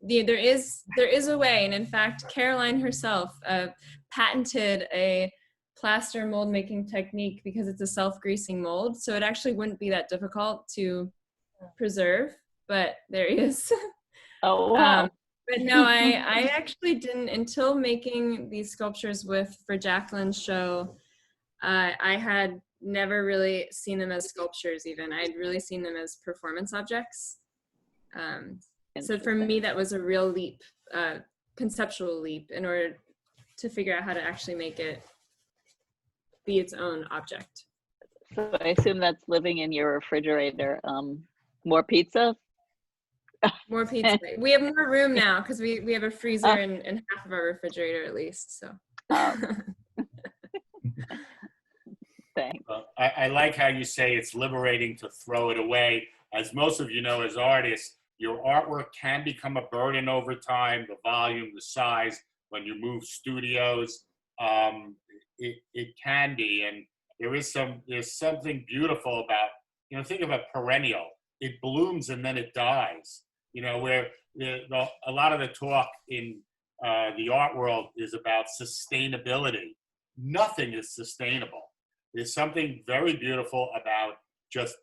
there is a way. And in fact, Caroline herself patented a plaster mold making technique because it's a self-greasing mold. So it actually wouldn't be that difficult to preserve, but there he is. oh wow. But no, I actually didn't, until making these sculptures for Jaqueline's show, I had never really seen them as sculptures even. I'd really seen them as performance objects. So for me, that was a real leap, conceptual leap, in order to figure out how to actually make it be its own object. So I assume that's living in your refrigerator. More pizza? More pizza. We have more room now because we have a freezer in half of our refrigerator at least. So. Thanks. I like how you say it's liberating to throw it away. As most of you know, as artists, your artwork can become a burden over time, the volume, the size, when you move studios, it can be. And there's something beautiful about, think of a perennial. It blooms and then it dies. Where a lot of the talk in the art world is about sustainability. Nothing is sustainable. There's something very beautiful about just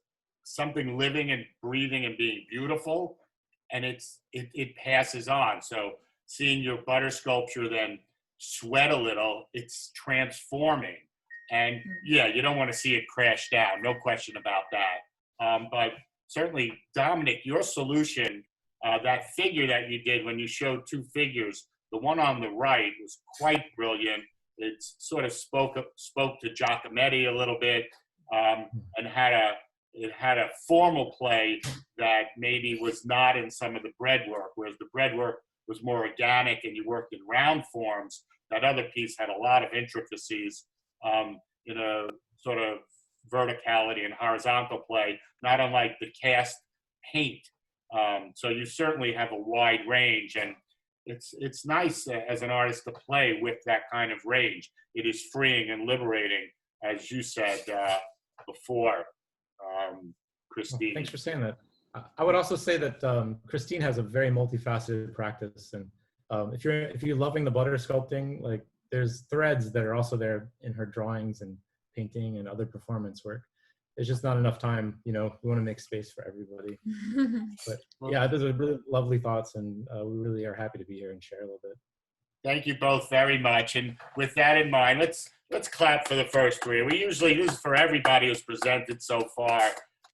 something living and breathing and being beautiful, and it passes on. So seeing your butter sculpture then sweat a little, it's transforming. And yeah, you don't want to see it crash down, no question about that. But certainly, Dominic, your solution, that figure that you did when you showed 2 figures, the one on the right was quite brilliant. It sort of spoke to Giacometti a little bit, and it had a formal play that maybe was not in some of the bread work, whereas the bread work was more organic and you worked in round forms. That other piece had a lot of intricacies in a sort of verticality and horizontal play, not unlike the cast paint. So you certainly have a wide range, and it's nice as an artist to play with that kind of range. It is freeing and liberating, as you said before, Christine. Well, thanks for saying that. I would also say that Christine has a very multifaceted practice, and if you're loving the butter sculpting, like there's threads that are also there in her drawings and painting and other performance work. It's just not enough time, we want to make space for everybody. But yeah, those are really lovely thoughts, and we really are happy to be here and share a little bit. Thank you both very much. And with that in mind, let's clap for the first 3. We usually, this is for everybody who's presented so far.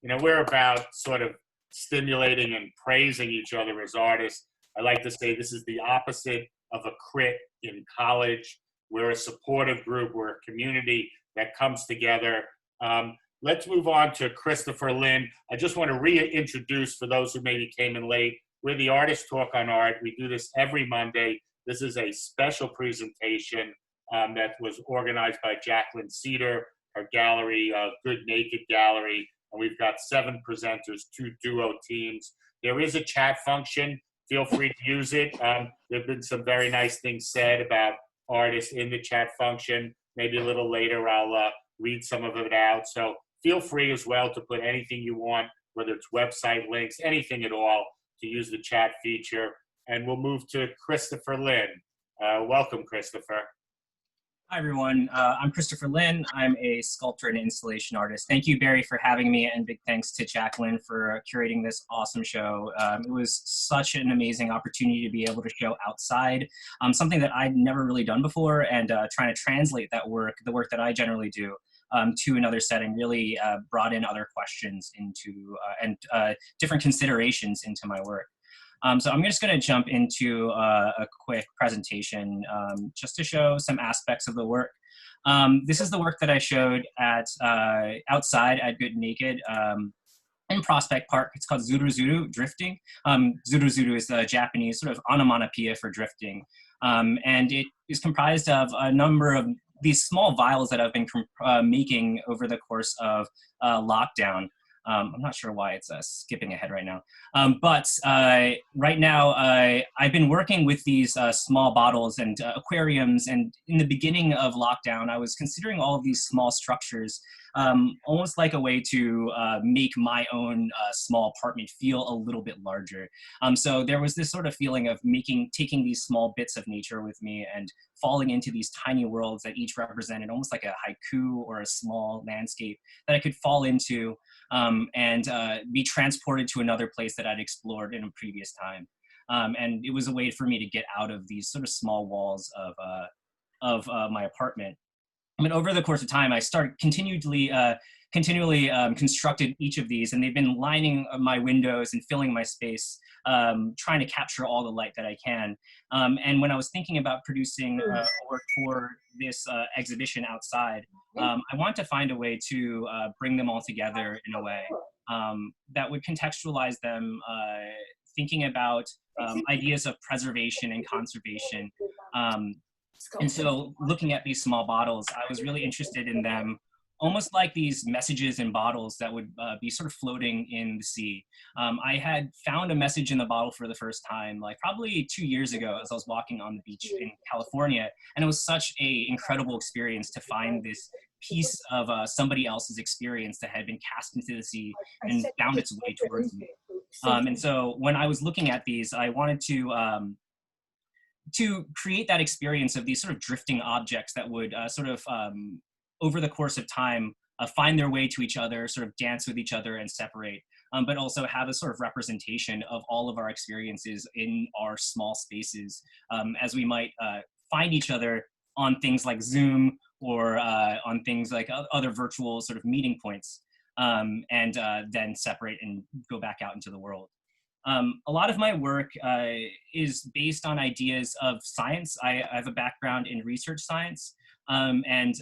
We're about sort of stimulating and praising each other as artists. I like to say this is the opposite of a crit in college. We're a supportive group. We're a community that comes together. Let's move on to Christopher Lynn. I just want to reintroduce, for those who maybe came in late, we're the Artist Talk on Art. We do this every Monday. This is a special presentation that was organized by Jaqueline Cedar, her gallery, Good Naked Gallery. And we've got 7 presenters, 2 duo teams. There is a chat function. Feel free to use it. There have been some very nice things said about artists in the chat function. Maybe a little later I'll read some of it out. So feel free as well to put anything you want whether it's website links, anything at all, to use the chat feature. And we'll move to Christopher Lynn. Welcome, Christopher. Hi, everyone. I'm Christopher Lynn. I'm a sculptor and installation artist. Thank you, Barry, for having me, and big thanks to Jaqueline for curating this awesome show. It was such an amazing opportunity to be able to show outside, something that I'd never really done before, and trying to translate that work, the work that I generally do, to another setting, really brought in other questions into and different considerations into my work. So I'm just going to jump into a quick presentation just to show some aspects of the work. This is the work that I showed at outside at Good Naked in Prospect Park. It's called Zuru Zuru, drifting. Zuru Zuru is the Japanese sort of onomatopoeia for drifting. And it is comprised of a number of these small vials that I've been making over the course of lockdown. I'm not sure why it's skipping ahead right now. But right now, I've been working with these small bottles and aquariums. And in the beginning of lockdown, I was considering all of these small structures almost like a way to make my own small apartment feel a little bit larger. So there was this sort of feeling of taking these small bits of nature with me and falling into these tiny worlds that each represented almost like a haiku or a small landscape that I could fall into and be transported to another place that I'd explored in a previous time. And it was a way for me to get out of these sort of small walls of my apartment. I mean, over the course of time, I started continually constructed each of these, and they've been lining my windows and filling my space, trying to capture all the light that I can. And when I was thinking about producing work for this exhibition outside, I want to find a way to bring them all together in a way that would contextualize them, thinking about ideas of preservation and conservation. And so looking at these small bottles, I was really interested in them almost like these messages in bottles that would be sort of floating in the sea. I had found a message in the bottle for the first time, like probably 2 years ago as I was walking on the beach in California. And it was such an incredible experience to find this piece of somebody else's experience that had been cast into the sea and found its way towards me. And so when I was looking at these, I wanted to create that experience of these sort of drifting objects that would sort of, over the course of time, find their way to each other, sort of dance with each other and separate, but also have a sort of representation of all of our experiences in our small spaces as we might find each other on things like Zoom or on things like other virtual sort of meeting points, and then separate and go back out into the world. A lot of my work is based on ideas of science. I have a background in research science, and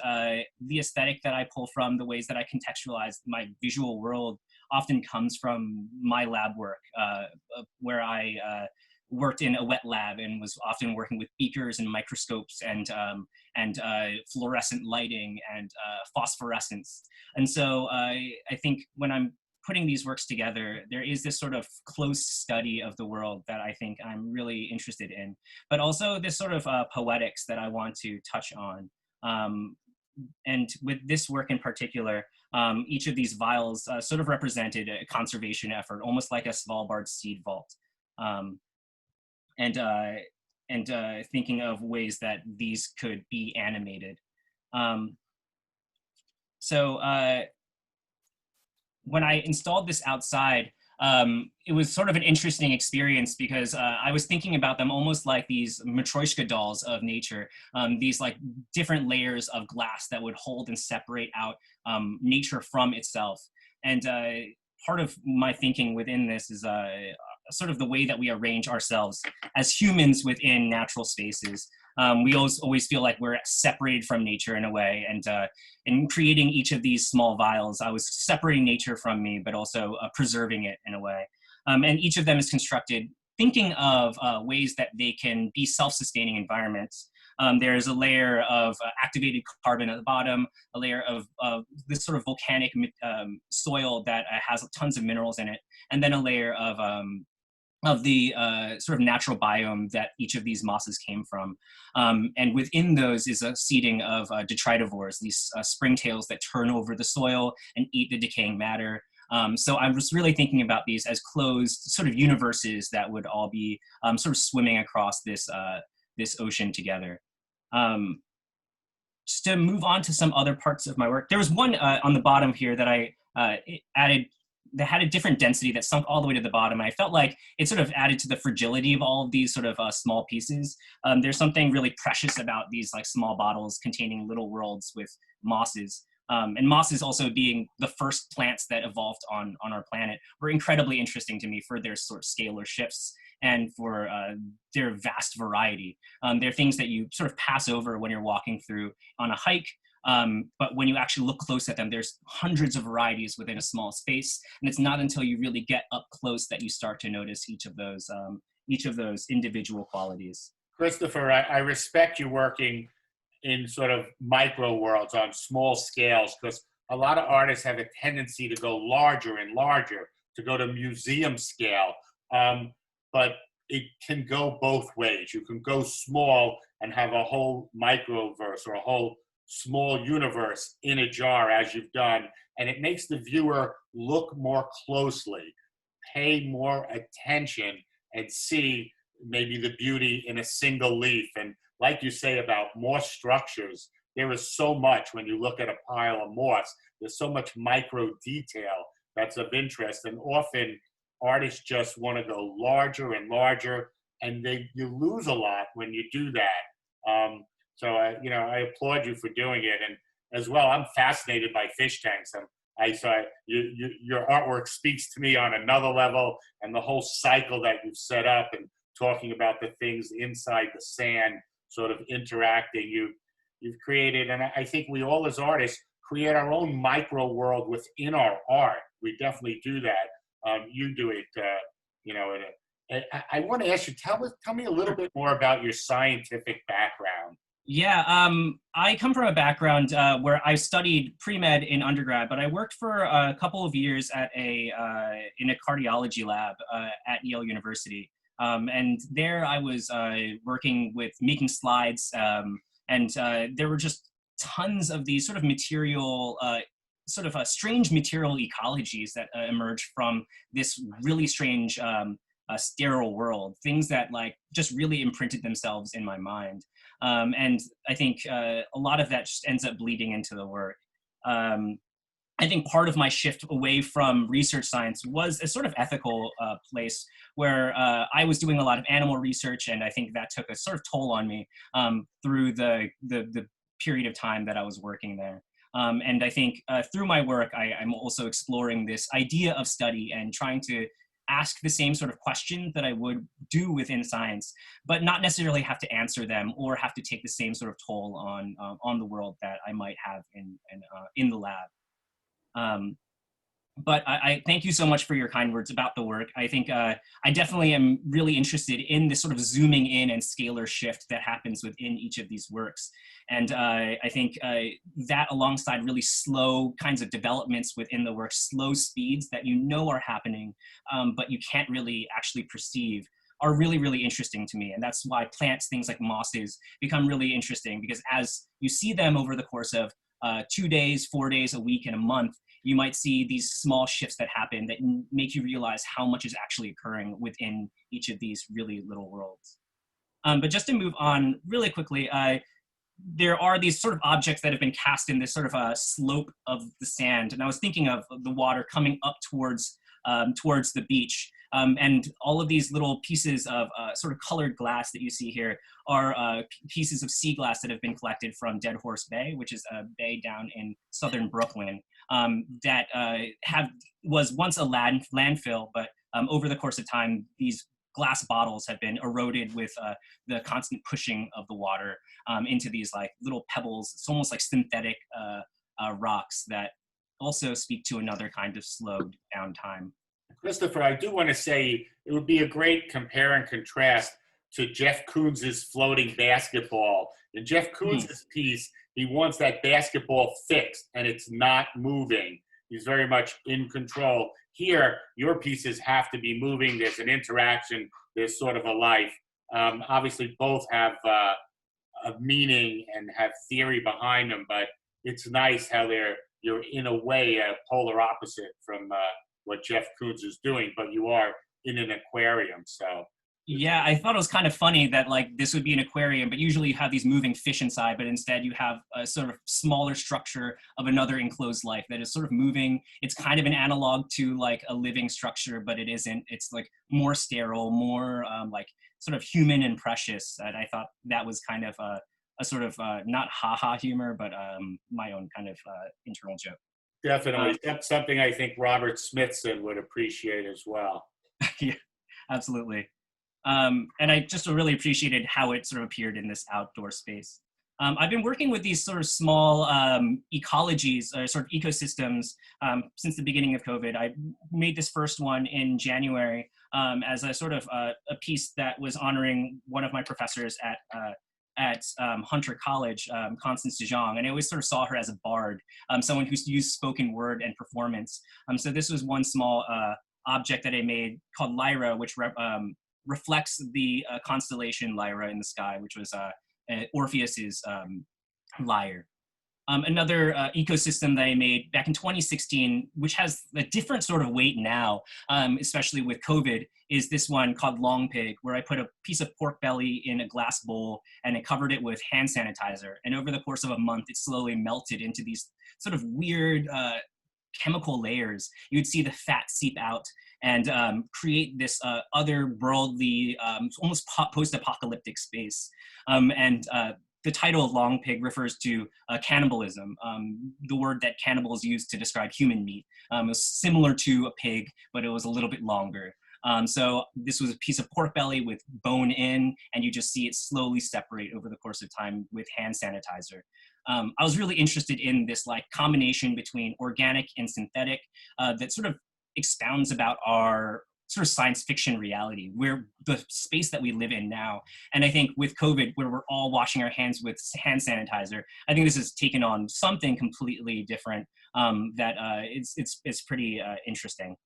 the aesthetic that I pull from, the ways that I contextualize my visual world, often comes from my lab work, where I worked in a wet lab and was often working with beakers and microscopes and fluorescent lighting and phosphorescence. And so I think when I'm putting these works together, there is this sort of close study of the world that I think I'm really interested in, but also this sort of poetics that I want to touch on. And with this work in particular, each of these vials sort of represented a conservation effort, almost like a Svalbard seed vault. And thinking of ways that these could be animated. When I installed this outside, it was sort of an interesting experience because I was thinking about them almost like these Matryoshka dolls of nature, these like different layers of glass that would hold and separate out nature from itself. And part of my thinking within this is sort of the way that we arrange ourselves as humans within natural spaces. We always feel like we're separated from nature in a way, and in creating each of these small vials, I was separating nature from me, but also preserving it in a way. And each of them is constructed thinking of ways that they can be self-sustaining environments. There's a layer of activated carbon at the bottom, a layer of this sort of volcanic soil that has tons of minerals in it, and then a layer of the sort of natural biome that each of these mosses came from. And within those is a seeding of detritivores, these springtails that turn over the soil and eat the decaying matter. So I was really thinking about these as closed sort of universes that would all be sort of swimming across this ocean together. Just to move on to some other parts of my work, there was one on the bottom here that I added that had a different density that sunk all the way to the bottom. I felt like it sort of added to the fragility of all of these sort of small pieces. There's something really precious about these like small bottles containing little worlds with mosses. And mosses also being the first plants that evolved on our planet were incredibly interesting to me for their sort of scalar shifts and for their vast variety. They're things that you sort of pass over when you're walking through on a hike, but when you actually look close at them, there's hundreds of varieties within a small space. And it's not until you really get up close that you start to notice each of those individual qualities. Christopher, I respect you working in sort of micro worlds on small scales, because a lot of artists have a tendency to go larger and larger, to go to museum scale. But it can go both ways. You can go small and have a whole microverse or a whole small universe in a jar, as you've done, and it makes the viewer look more closely, pay more attention, and see maybe the beauty in a single leaf. And like you say about moss structures, there is so much when you look at a pile of moss, there's so much micro detail that's of interest, and often artists just want to go larger and larger, and you lose a lot when you do that. So I applaud you for doing it, and as well, I'm fascinated by fish tanks. Your artwork speaks to me on another level, and the whole cycle that you've set up, and talking about the things inside the sand, sort of interacting. You've created, and I think we all as artists create our own micro world within our art. We definitely do that. You do it, I want to ask you, tell me a little bit more about your scientific background. Yeah, I come from a background where I studied pre-med in undergrad, but I worked for a couple of years in a cardiology lab at Yale University. And there I was working with making slides, and there were just tons of these sort of material, strange material ecologies that emerged from this really strange sterile world, things that like just really imprinted themselves in my mind. And I think a lot of that just ends up bleeding into the work. I think part of my shift away from research science was a sort of ethical place where I was doing a lot of animal research, and I think that took a sort of toll on me through the period of time that I was working there. And I think through my work, I'm also exploring this idea of study and trying to ask the same sort of question that I would do within science, but not necessarily have to answer them or have to take the same sort of toll on the world that I might have in the lab. But I thank you so much for your kind words about the work. I think I definitely am really interested in this sort of zooming in and scalar shift that happens within each of these works. And I think that alongside really slow kinds of developments within the work, slow speeds that you know are happening, but you can't really actually perceive, are really, really interesting to me. And that's why plants, things like mosses, become really interesting, because as you see them over the course of 2 days, 4 days, a week, and a month, you might see these small shifts that happen that make you realize how much is actually occurring within each of these really little worlds. But just to move on really quickly, there are these sort of objects that have been cast in this sort of a slope of the sand. And I was thinking of the water coming up towards the beach. And all of these little pieces of sort of colored glass that you see here are pieces of sea glass that have been collected from Dead Horse Bay, which is a bay down in southern Brooklyn, that was once a landfill, but over the course of time, these glass bottles have been eroded with the constant pushing of the water into these like little pebbles. It's almost like synthetic rocks that also speak to another kind of slowed down time. Christopher, I do want to say it would be a great compare and contrast to Jeff Koons's floating basketball. In Jeff Koons's piece, he wants that basketball fixed and it's not moving. He's very much in control. Here, your pieces have to be moving. There's an interaction. There's sort of a life. Obviously, both have a meaning and have theory behind them, but it's nice how they're you're in a way a polar opposite from what Jeff Koons is doing, but you are in an aquarium. So yeah, I thought it was kind of funny that like this would be an aquarium, but usually you have these moving fish inside, but instead you have a sort of smaller structure of another enclosed life that is sort of moving. It's kind of an analog to like a living structure, but it isn't. It's like more sterile, more like sort of human and precious. And I thought that was kind of a sort of not ha-ha humor, but my own kind of internal joke. definitely, that's something I think Robert Smithson would appreciate as well. Yeah, absolutely. And I just really appreciated how it sort of appeared in this outdoor space. I've been working with these sort of small ecologies or sort of ecosystems since the beginning of COVID. I made this first one in January as a sort of a piece that was honoring one of my professors at Hunter College, Constance DeJong, and I always sort of saw her as a bard, someone who used spoken word and performance. So this was one small object that I made called Lyra, which reflects the constellation Lyra in the sky, which was Orpheus's lyre. Another ecosystem that I made back in 2016, which has a different sort of weight now, especially with COVID, is this one called Long Pig, where I put a piece of pork belly in a glass bowl and I covered it with hand sanitizer. And over the course of a month, it slowly melted into these sort of weird chemical layers. You'd see the fat seep out and create this otherworldly, almost post-apocalyptic space. The title of Long Pig refers to cannibalism, the word that cannibals use to describe human meat. It was similar to a pig, but it was a little bit longer. So this was a piece of pork belly with bone in, and you just see it slowly separate over the course of time with hand sanitizer. I was really interested in this like combination between organic and synthetic that sort of expounds about our sort of science fiction reality, where the space that we live in now. And I think with COVID, where we're all washing our hands with hand sanitizer, I think this has taken on something completely different that it's pretty interesting.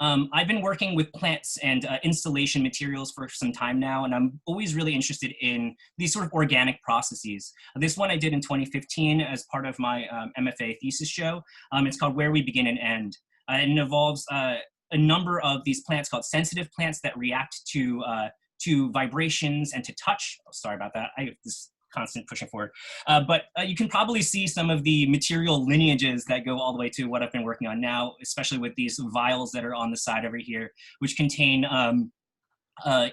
I've been working with plants and installation materials for some time now, and I'm always really interested in these sort of organic processes. This one I did in 2015 as part of my MFA thesis show. It's called Where We Begin and End. It involves a number of these plants called sensitive plants that react to vibrations and to touch. Oh, sorry about that. I have this constant pushing forward. But you can probably see some of the material lineages that go all the way to what I've been working on now, especially with these vials that are on the side over here, which contain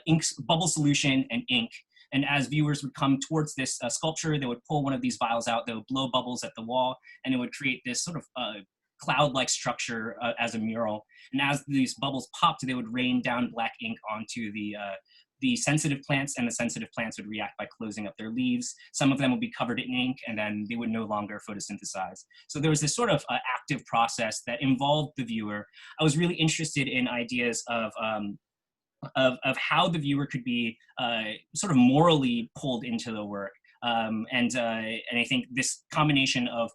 ink, bubble solution, and ink. And as viewers would come towards this sculpture, they would pull one of these vials out, they would blow bubbles at the wall, and it would create this sort of cloud-like structure as a mural. And as these bubbles popped, they would rain down black ink onto the sensitive plants, and the sensitive plants would react by closing up their leaves. Some of them would be covered in ink, and then they would no longer photosynthesize. So there was this sort of active process that involved the viewer. I was really interested in ideas of how the viewer could be sort of morally pulled into the work. And I think this combination of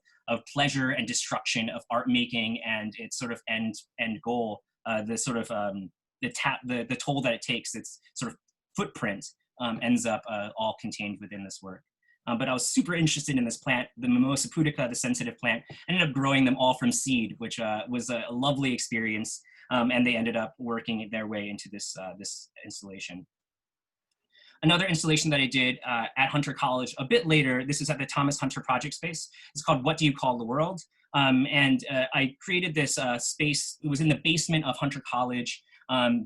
pleasure and destruction of art making and its sort of end goal, the sort of the toll that it takes, its sort of footprint, ends up all contained within this work. But I was super interested in this plant, the Mimosa pudica, the sensitive plant. I ended up growing them all from seed, which was a lovely experience. And they ended up working their way into this installation. Another installation that I did at Hunter College a bit later, this is at the Thomas Hunter Project Space. It's called What Do You Call the World? And I created this space. It was in the basement of Hunter College,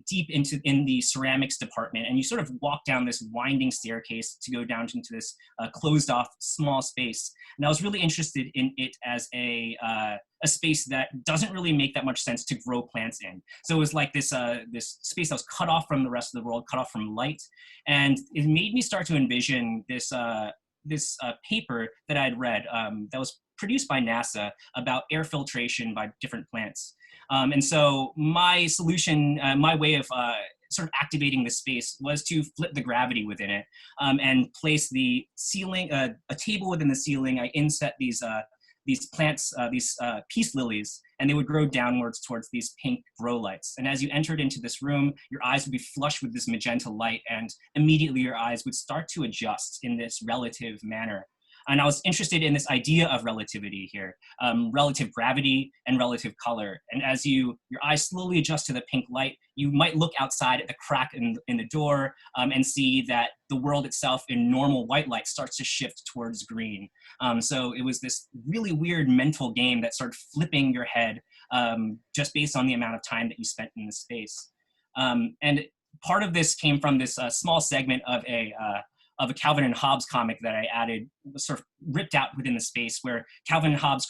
deep in the ceramics department. And you sort of walk down this winding staircase to go down into this closed off small space. And I was really interested in it as a space that doesn't really make that much sense to grow plants in. So it was like this space that was cut off from the rest of the world, cut off from light. And it made me start to envision this paper that I had read that was produced by NASA about air filtration by different plants. And so my solution, my way of sort of activating the space was to flip the gravity within it and place the ceiling, a table within the ceiling. I inset these plants, these peace lilies, and they would grow downwards towards these pink grow lights. And as you entered into this room, your eyes would be flushed with this magenta light, and immediately your eyes would start to adjust in this relative manner. And I was interested in this idea of relativity here, relative gravity and relative color. And as your eyes slowly adjust to the pink light, you might look outside at the crack in the door and see that the world itself in normal white light starts to shift towards green. So it was this really weird mental game that started flipping your head just based on the amount of time that you spent in the space. And part of this came from this small segment of a Calvin and Hobbes comic that I added, sort of ripped out within the space, where Calvin and Hobbes,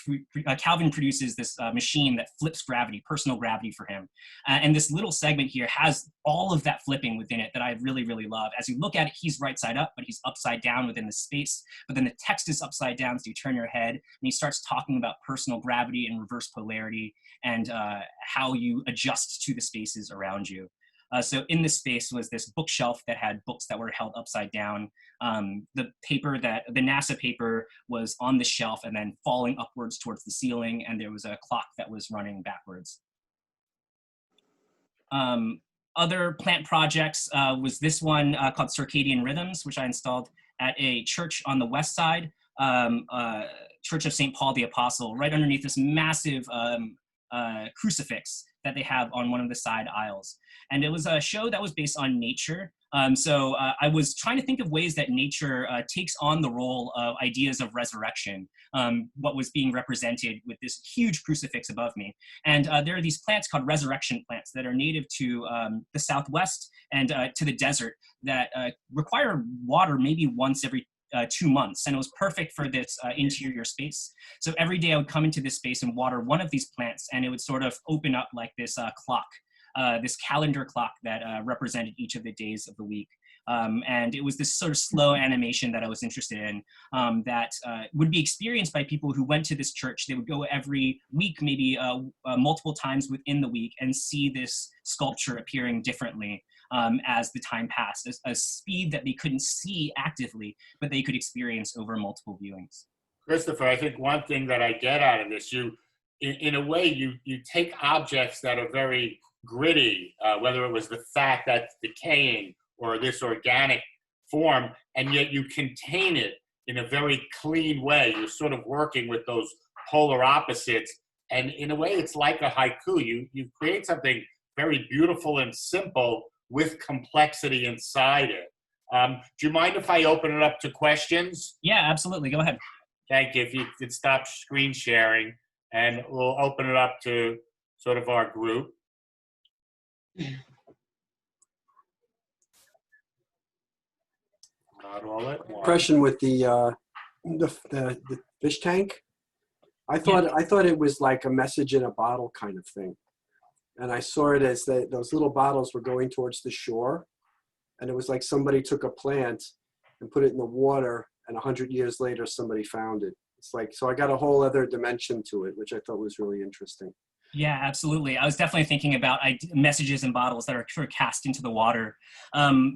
Calvin produces this machine that flips gravity, personal gravity for him. And this little segment here has all of that flipping within it that I really, really love. As you look at it, he's right side up, but he's upside down within the space. But then the text is upside down, so you turn your head, and he starts talking about personal gravity and reverse polarity and how you adjust to the spaces around you. So in this space was this bookshelf that had books that were held upside down. The NASA paper was on the shelf and then falling upwards towards the ceiling, and there was a clock that was running backwards. Other plant projects was this one called Circadian Rhythms, which I installed at a church on the west side, Church of St. Paul the Apostle, right underneath this massive crucifix that they have on one of the side aisles. And it was a show that was based on nature. So I was trying to think of ways that nature takes on the role of ideas of resurrection, what was being represented with this huge crucifix above me. And there are these plants called resurrection plants that are native to the Southwest and to the desert that require water maybe once every 2 months, and it was perfect for this interior space. So every day I would come into this space and water one of these plants, and it would sort of open up like this clock, this calendar clock that represented each of the days of the week. And it was this sort of slow animation that I was interested in that would be experienced by people who went to this church. They would go every week, maybe multiple times within the week, and see this sculpture appearing differently as the time passed, a speed that they couldn't see actively, but they could experience over multiple viewings. Christopher, I think one thing that I get out of this, in a way, you take objects that are very gritty, whether it was the fat that's decaying or this organic form, and yet you contain it in a very clean way. You're sort of working with those polar opposites, and in a way, it's like a haiku. You create something very beautiful and simple with complexity inside it. Do you mind if I open it up to questions? Yeah, absolutely. Go ahead. Thank you. If you could stop screen sharing, and we'll open it up to sort of our group. Not all at once. Question with the fish tank. I thought it was like a message in a bottle kind of thing. And I saw it as those little bottles were going towards the shore. And it was like somebody took a plant and put it in the water, and 100 years later, somebody found it. It's like, so I got a whole other dimension to it, which I thought was really interesting. Yeah, absolutely. I was definitely thinking about messages in bottles that are sort of cast into the water.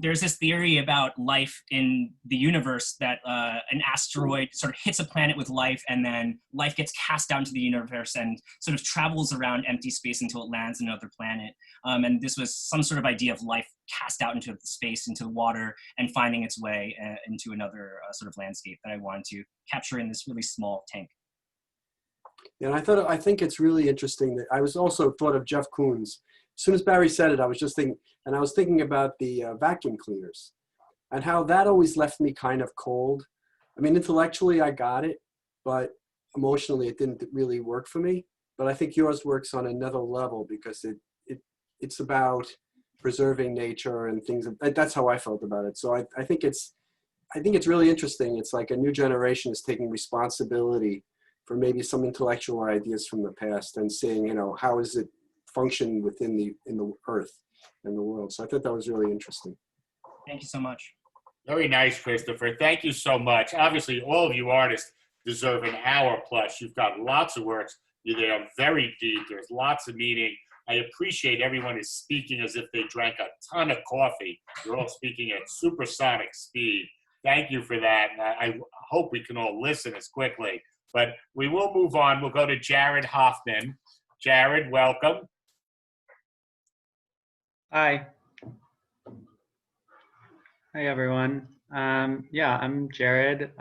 There's this theory about life in the universe that an asteroid sort of hits a planet with life, and then life gets cast down to the universe and sort of travels around empty space until it lands on another planet. And this was some sort of idea of life cast out into space, into the water, and finding its way into another sort of landscape that I wanted to capture in this really small tank. And I think it's really interesting that I was also thought of Jeff Koons. As soon as Barry said it, I was just thinking about the vacuum cleaners and how that always left me kind of cold. I mean, intellectually I got it, but emotionally it didn't really work for me. But I think yours works on another level because it's about preserving nature and things. That's how I felt about it. So I think it's really interesting. It's like a new generation is taking responsibility for maybe some intellectual ideas from the past and saying, how is it function in the earth and the world. So I thought that was really interesting. Thank you so much. Very nice, Christopher. Thank you so much. Obviously, all of you artists deserve an hour plus. You've got lots of works. They are very deep. There's lots of meaning. I appreciate everyone is speaking as if they drank a ton of coffee. You're all speaking at supersonic speed. Thank you for that. And I hope we can all listen as quickly. But we will move on. We'll go to Jared Hoffman. Jared, welcome. Hi. Hi, everyone. Yeah, I'm Jared.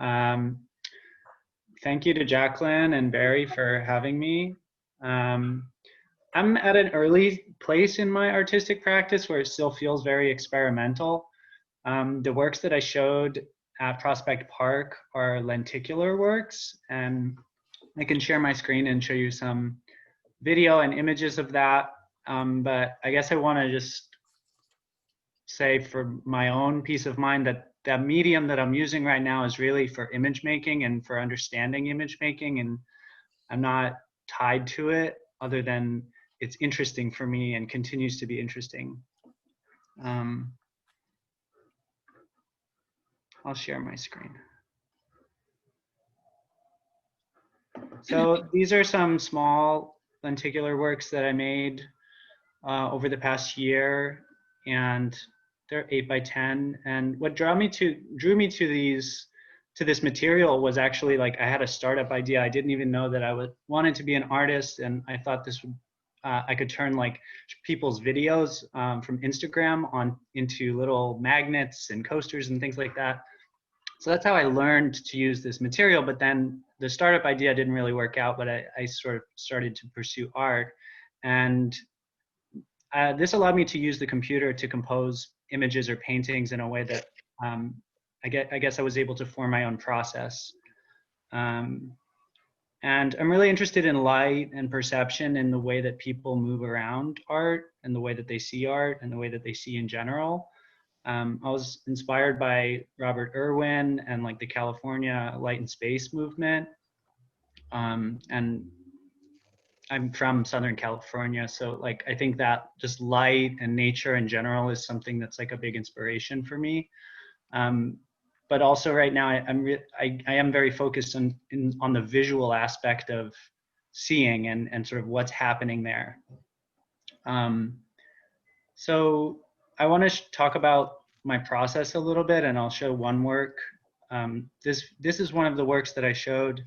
thank you to Jaqueline and Barry for having me. I'm at an early place in my artistic practice where it still feels very experimental. The works that I showed at Prospect Park are lenticular works, and I can share my screen and show you some video and images of that. But I guess I want to just say for my own peace of mind that the medium that I'm using right now is really for image making and for understanding image making, and I'm not tied to it other than it's interesting for me and continues to be interesting. I'll share my screen. So these are some small lenticular works that I made over the past year, and they're 8 by 10. And what drew me to this material was actually, like, I had a startup idea. I didn't even know that I wanted to be an artist, and I thought this would I could turn like people's videos from Instagram into little magnets and coasters and things like that. So that's how I learned to use this material. But then the startup idea didn't really work out, but I sort of started to pursue art. And this allowed me to use the computer to compose images or paintings in a way that I guess I was able to form my own process. And I'm really interested in light and perception and the way that people move around art and the way that they see art and the way that they see in general. I was inspired by Robert Irwin and like the California light and space movement. And I'm from Southern California, so like I think that just light and nature in general is something that's like a big inspiration for me. But also right now I am very focused on the visual aspect of seeing and sort of what's happening there. So I want to talk about my process a little bit, and I'll show one work. This is one of the works that I showed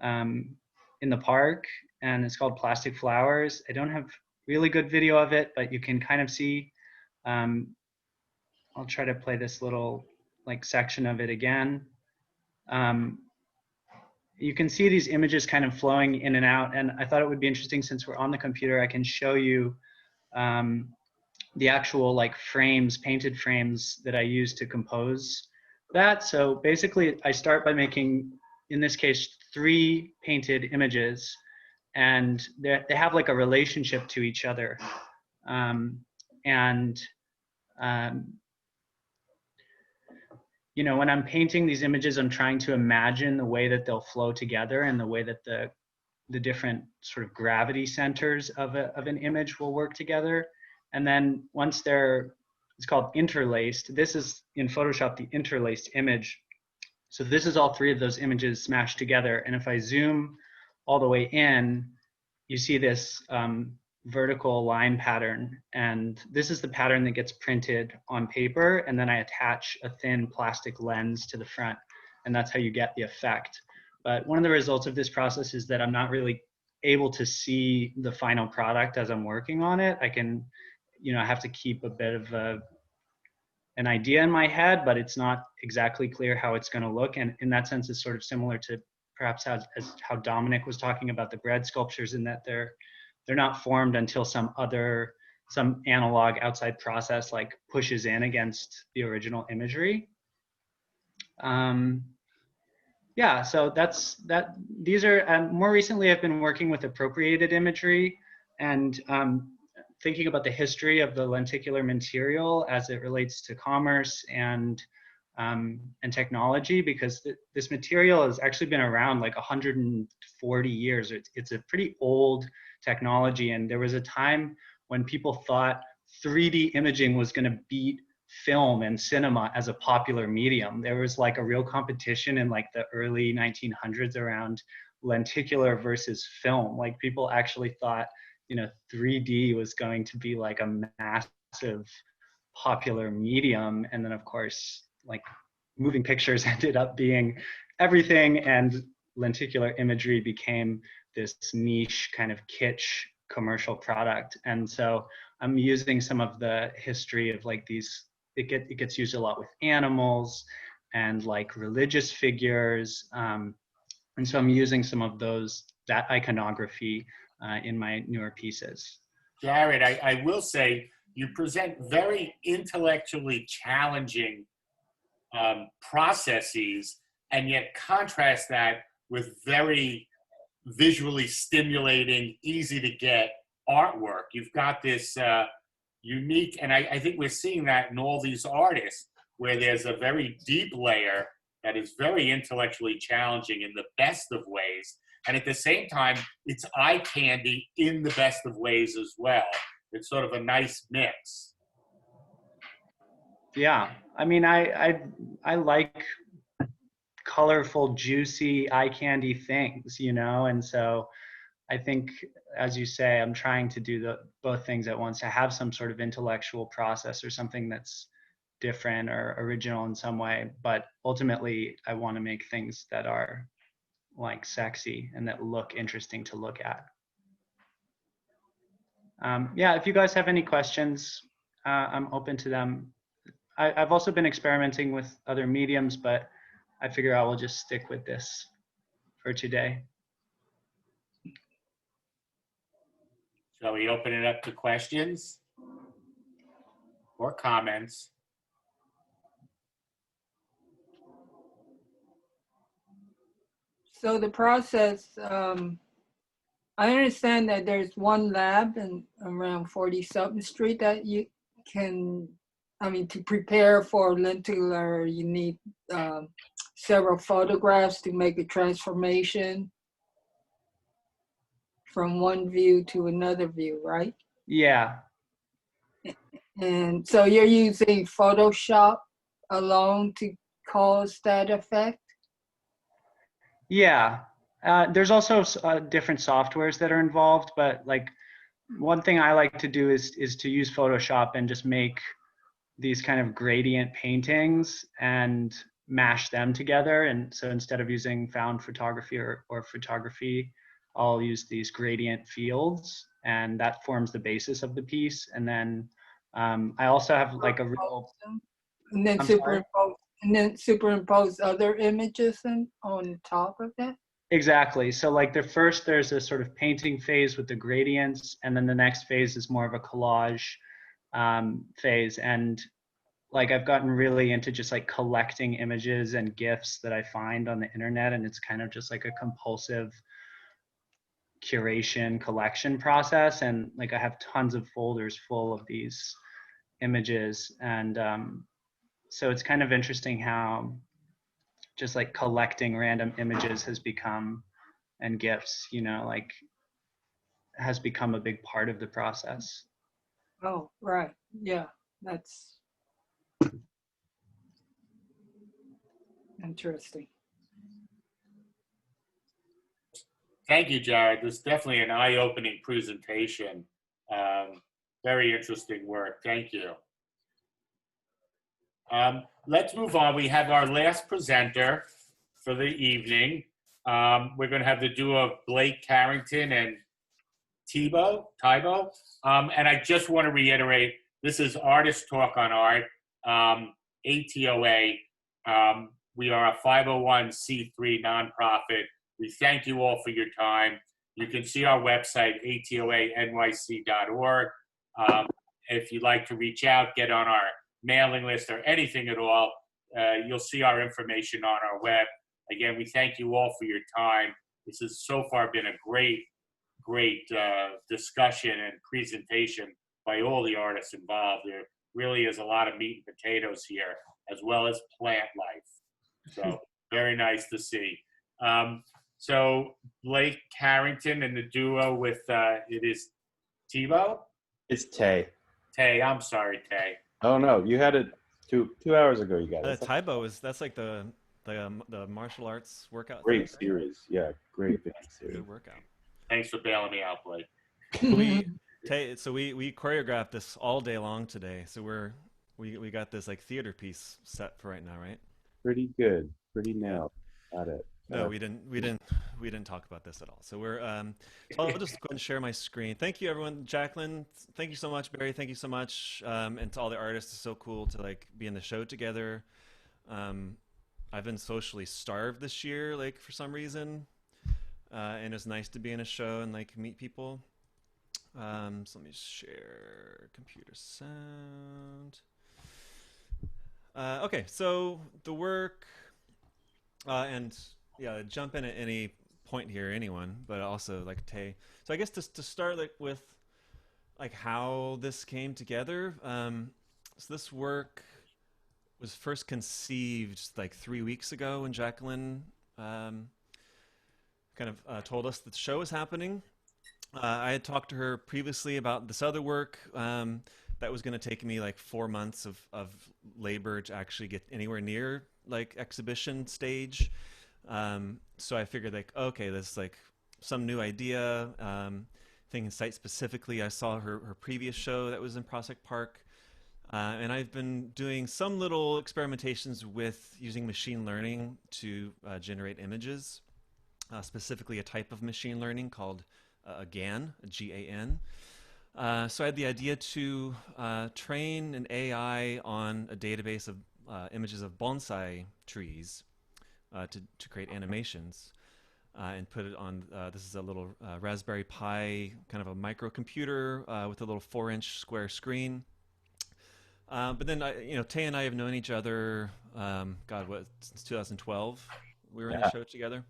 in the park, and it's called Plastic Flowers. I don't have really good video of it, but you can kind of see. I'll try to play this little like section of it again. You can see these images kind of flowing in and out, and I thought it would be interesting, since we're on the computer, I can show you the actual like frames, painted frames that I use to compose that. So basically I start by making, in this case, 3 painted images, and they have like a relationship to each other. You know, when I'm painting these images, I'm trying to imagine the way that they'll flow together and the way that the different sort of gravity centers of an image will work together. And then once it's called interlaced. This is in Photoshop, the interlaced image. So this is all 3 of those images smashed together. And if I zoom all the way in, you see this vertical line pattern. And this is the pattern that gets printed on paper. And then I attach a thin plastic lens to the front. And that's how you get the effect. But one of the results of this process is that I'm not really able to see the final product as I'm working on it. I can, you know, I have to keep a bit of an idea in my head, but it's not exactly clear how it's going to look. And in that sense, it's sort of similar to perhaps how Dominic was talking about the bread sculptures, in that they're not formed until some analog outside process like pushes in against the original imagery. Yeah, so these are, more recently I've been working with appropriated imagery and thinking about the history of the lenticular material as it relates to commerce and technology, because this material has actually been around like 140 years. It's a pretty old technology, and there was a time when people thought 3D imaging was going to beat film and cinema as a popular medium. There was like a real competition in like the early 1900s around lenticular versus film. Like people actually thought, you know, 3D was going to be like a massive popular medium. And then of course, like moving pictures ended up being everything, and lenticular imagery became this niche kind of kitsch commercial product. And so I'm using some of the history of like these, it gets used a lot with animals and like religious figures, And so I'm using some of that iconography in my newer pieces. Jared, I will say you present very intellectually challenging processes, and yet contrast that with very visually stimulating, easy to get artwork. You've got this unique, and I think we're seeing that in all these artists, where there's a very deep layer that is very intellectually challenging in the best of ways. And at the same time, it's eye candy in the best of ways as well. It's sort of a nice mix. Yeah, I mean, I like colorful, juicy, eye candy things, you know? And so I think, as you say, I'm trying to do both things at once, to have some sort of intellectual process or something that's different or original in some way. But ultimately, I want to make things that are like sexy and that look interesting to look at. Yeah, if you guys have any questions, I'm open to them. I've also been experimenting with other mediums, but I figure I will just stick with this for today. Shall we open it up to questions or comments? So the process, I understand that there's one lab in around 40-something Street that you can, I mean, to prepare for lentillar, you need several photographs to make a transformation from one view to another view, right? Yeah. And so you're using Photoshop alone to cause that effect? Yeah, there's also different softwares that are involved, but like one thing I like to do is to use Photoshop and just make these kind of gradient paintings and mash them together. And so instead of using found photography or photography, I'll use these gradient fields, and that forms the basis of the piece. And then I also have like a real, and then superimpose other images on top of that? exactly. So like there's a sort of painting phase with the gradients, and then the next phase is more of a collage phase. And like I've gotten really into just like collecting images and GIFs that I find on the internet, and it's kind of just like a compulsive curation collection process. And like I have tons of folders full of these images, and so it's kind of interesting how just like collecting random images has become, and GIFs, you know, like has become a big part of the process. Oh, right. Yeah, that's interesting. Thank you, Jared. This is definitely an eye-opening presentation. Very interesting work. Thank you. Let's move on. We have our last presenter for the evening. We're going to have the duo of Blake Carrington and Tybo. And I just want to reiterate, this is Artist Talk on Art, ATOA. We are a 501c3 nonprofit. We thank you all for your time. You can see our website, atoanyc.org. If you'd like to reach out, get on our mailing list or anything at all, you'll see our information on our web. Again, we thank you all for your time. This has so far been a great discussion and presentation by all the artists involved. There really is a lot of meat and potatoes here, as well as plant life. So very nice to see. So Blake Carrington and the duo with, it is Tybo? It's Tay. Tay, I'm sorry, Tay. Oh no, you had it 2 hours ago. You got it. Tybo that's like the martial arts workout. Great thing, right? series, yeah, great series. Good workout. Thanks for bailing me out, Blake. So we choreographed this all day long today. So we got this like theater piece set for right now, right? Pretty good, pretty nailed. Got it. No, we didn't talk about this at all. So we're I'll just go ahead and share my screen. Thank you, everyone. Jaqueline, thank you so much. Barry, thank you so much. And to all the artists, it's so cool to like be in the show together. I've been socially starved this year, like for some reason, and it's nice to be in a show and like meet people. So let me share computer sound. Okay, so the work, and yeah, jump in at any point here, anyone, but also like Tay. So I guess to start like with like how this came together. So this work was first conceived like 3 weeks ago when Jaqueline kind of told us that the show was happening. I had talked to her previously about this other work that was going to take me like 4 months of labor to actually get anywhere near like exhibition stage. So I figured like, okay, this is like some new idea. Thinking site specifically, I saw her previous show that was in Prospect Park. And I've been doing some little experimentations with using machine learning to generate images, specifically a type of machine learning called a GAN, G-A-N. So I had the idea to train an AI on a database of images of bonsai trees to create animations and put it on, this is a little Raspberry Pi, kind of a microcomputer with a little 4-inch square screen. But then, Tay and I have known each other, since 2012. We were in the show together.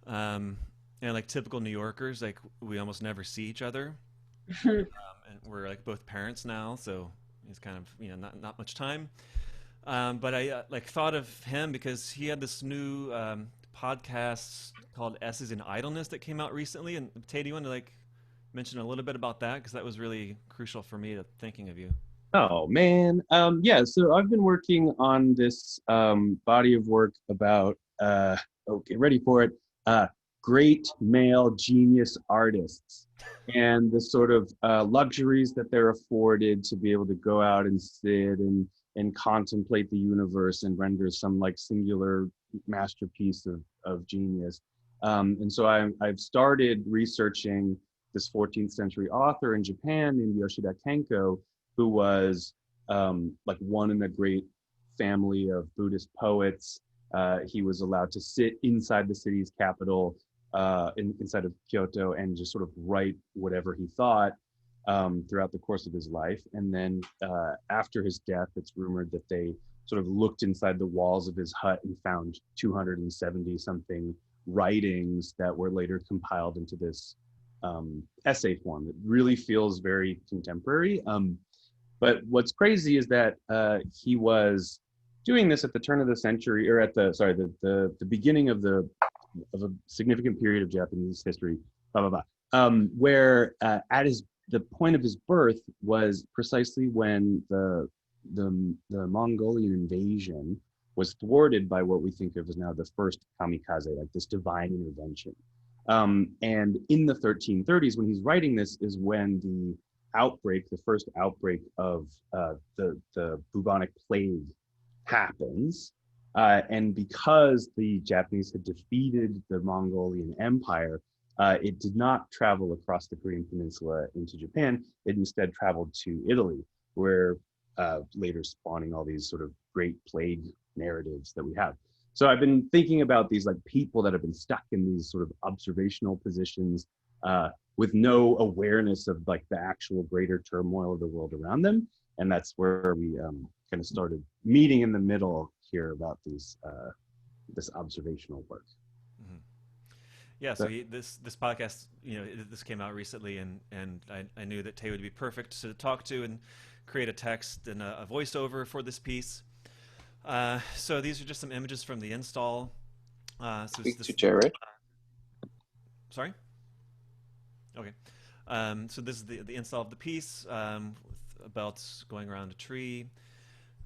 And like typical New Yorkers, like we almost never see each other. And we're like both parents now, so it's kind of, not much time. But I like thought of him because he had this new podcast called S's in Idleness that came out recently. And Tay, do you want to like mention a little bit about that? Because that was really crucial for me to thinking of you. Oh man, yeah. So I've been working on this body of work about get ready for it. Great male genius artists and the sort of luxuries that they're afforded to be able to go out and sit and contemplate the universe and render some like singular masterpiece of genius. And so I've started researching this 14th century author in Japan named Yoshida Tenko, who was like one in a great family of Buddhist poets. He was allowed to sit inside the city's capital, inside of Kyoto, and just sort of write whatever he thought throughout the course of his life. And then after his death, it's rumored that they sort of looked inside the walls of his hut and found 270 something writings that were later compiled into this essay form. It really feels very contemporary. But what's crazy is that he was doing this at the turn of the century, or at the beginning of a significant period of Japanese history, where at the point of his birth was precisely when the Mongolian invasion was thwarted by what we think of as now the first kamikaze, like this divine intervention. And in the 1330s, when he's writing this, is when the first outbreak of the bubonic plague happens. And because the Japanese had defeated the Mongolian Empire, it did not travel across the Korean Peninsula into Japan. It instead traveled to Italy, where later spawning all these sort of great plague narratives that we have. So I've been thinking about these like people that have been stuck in these sort of observational positions with no awareness of like the actual greater turmoil of the world around them. And that's where we kind of started meeting in the middle here about these this observational work. Mm-hmm. Yeah, so this podcast, this came out recently, and I knew that Tay would be perfect to talk to and create a text and a voiceover for this piece. So these are just some images from the install. Speak to Jared. Sorry? Okay. So this is the install of the piece with belts going around a tree.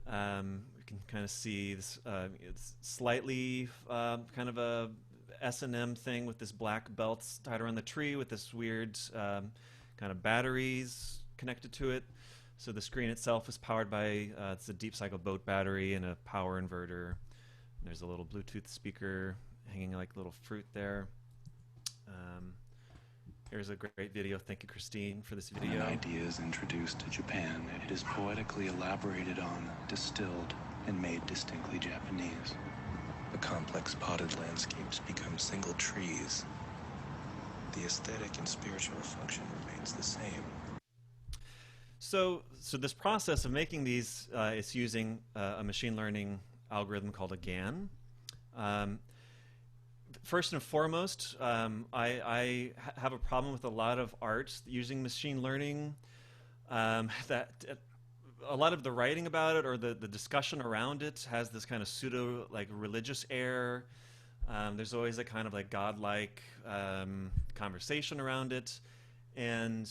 We can kind of see this it's slightly kind of a S&M thing with this black belts tied around the tree with this weird kind of batteries connected to it. So the screen itself is powered by it's a deep cycle boat battery and a power inverter. And there's a little Bluetooth speaker hanging like a little fruit there. Here's a great video. Thank you, Christine, for this video. When an idea is introduced to Japan, it is poetically elaborated on, distilled, and made distinctly Japanese. complex potted landscapes become single trees, the aesthetic and spiritual function remains the same. So this process of making these is using a machine learning algorithm called a GAN. First and foremost, I have a problem with a lot of art using machine learning. That a lot of the writing about it or the discussion around it has this kind of pseudo like religious air. There's always a kind of like godlike conversation around it, and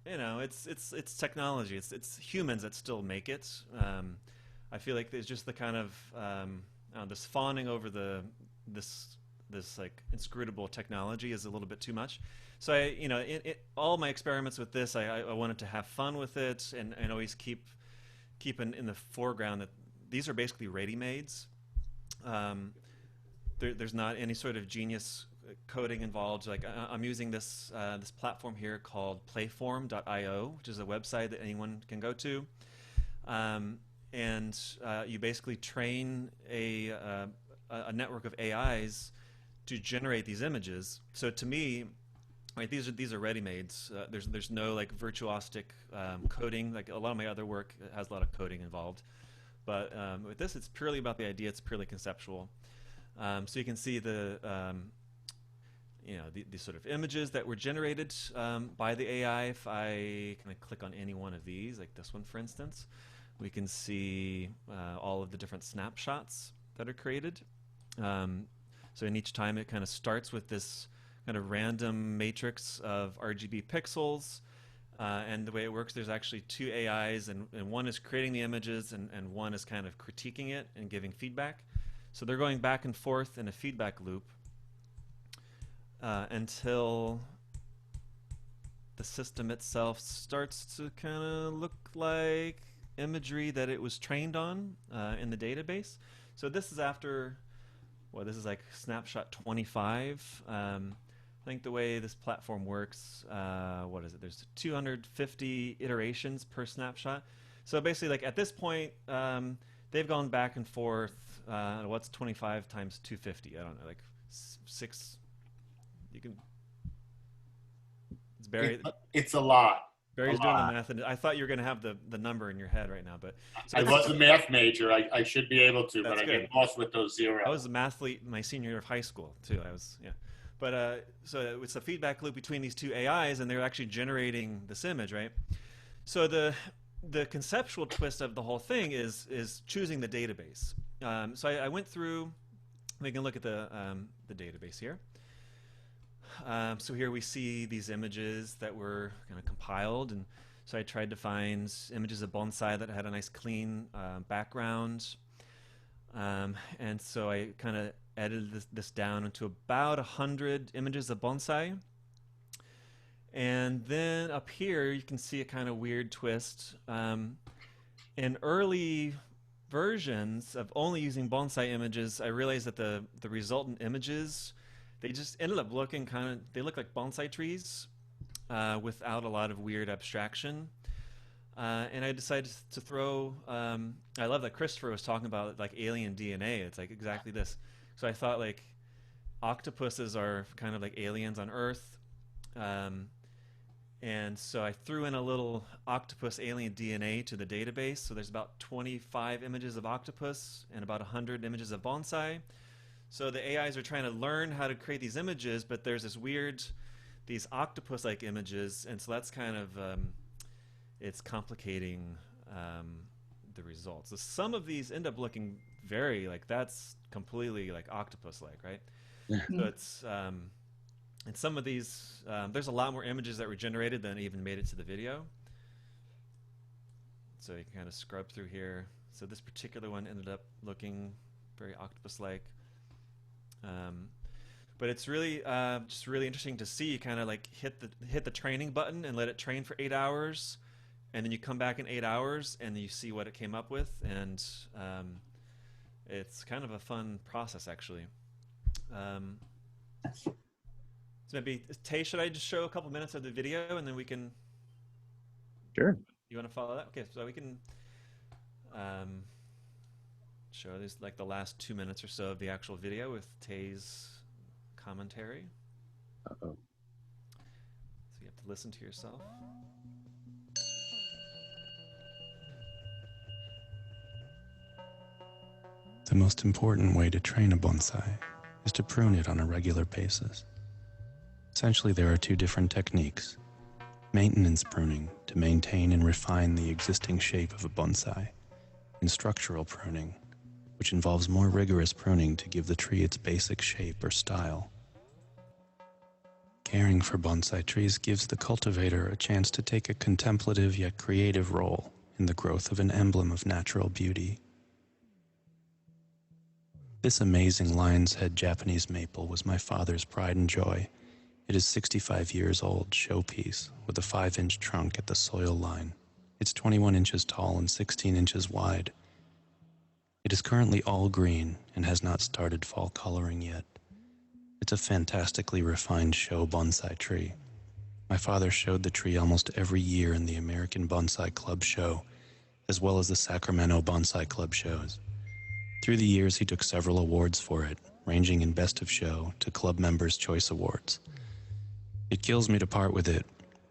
you know, it's technology. It's humans that still make it. I feel like there's just the kind of this fawning over this like inscrutable technology is a little bit too much. So all my experiments with this, I wanted to have fun with it and always keep in the foreground that these are basically ready-mades. There's not any sort of genius coding involved. Like I'm using this this platform here called playform.io, which is a website that anyone can go to, and you basically train a network of AIs to generate these images. So to me, right, these are ready-mades. There's no like virtuosic coding. Like a lot of my other work has a lot of coding involved, but with this, it's purely about the idea. It's purely conceptual. So you can see the these sort of images that were generated by the AI. If I kind of click on any one of these, like this one, for instance, we can see all of the different snapshots that are created. So in each time, it kind of starts with this kind of random matrix of RGB pixels. And the way it works, there's actually two AIs, and one is creating the images, and one is kind of critiquing it and giving feedback. So they're going back and forth in a feedback loop until the system itself starts to kind of look like imagery that it was trained on in the database. So this is after, well, this is like snapshot 25. I think the way this platform works, what is it? There's 250 iterations per snapshot. So basically, like at this point, they've gone back and forth. What's 25 times 250? I don't know, like 6. You can. It's Barry. It's a lot. Barry's doing the math, and I thought you were going to have the number in your head right now, but so I was a math major. I should be able to, but I good. get lost with those zeros. I was a mathlete my senior year of high school too. I was, yeah. But so it's a feedback loop between these two AIs, and they're actually generating this image, right? So the conceptual twist of the whole thing is choosing the database. So I went through. We can look at the database here. So here we see these images that were kind of compiled, and so I tried to find images of bonsai that had a nice clean background, and so I kind of edited this down into about 100 images of bonsai. And then up here you can see a kind of weird twist. In early versions of only using bonsai images, I realized that the resultant images, they just ended up looking they look like bonsai trees without a lot of weird abstraction. And I decided to throw, I love that Christopher was talking about like alien DNA. It's like exactly this. So I thought like octopuses are kind of like aliens on Earth. And so I threw in a little octopus alien DNA to the database. So there's about 25 images of octopus and about 100 images of bonsai. So the AIs are trying to learn how to create these images, but there's these octopus-like images, and so that's kind of, it's complicating the results. So some of these end up looking very, like that's completely like octopus-like, right? So it's, and some of these, there's a lot more images that were generated than even made it to the video. So you can kind of scrub through here. So this particular one ended up looking very octopus-like. But it's really just really interesting to see. You kind of like hit the training button and let it train for 8 hours, and then you come back in 8 hours and you see what it came up with, and it's kind of a fun process actually. So maybe Tay, should I just show a couple minutes of the video and then we can? Sure. You want to follow that? Okay, so we can show these like the last 2 minutes or so of the actual video with Tay's commentary. Uh-oh. So you have to listen to yourself. The most important way to train a bonsai is to prune it on a regular basis. Essentially, there are two different techniques. Maintenance pruning, to maintain and refine the existing shape of a bonsai, and structural pruning, which involves more rigorous pruning to give the tree its basic shape or style. Caring for bonsai trees gives the cultivator a chance to take a contemplative yet creative role in the growth of an emblem of natural beauty. This amazing lion's head Japanese maple was my father's pride and joy. It is 65 years old showpiece with a 5-inch trunk at the soil line. It's 21 inches tall and 16 inches wide. It is currently all green and has not started fall coloring yet. It's a fantastically refined show bonsai tree. My father showed the tree almost every year in the American Bonsai Club show, as well as the Sacramento Bonsai Club shows. Through the years, he took several awards for it, ranging in Best of Show to Club Members' Choice Awards. It kills me to part with it,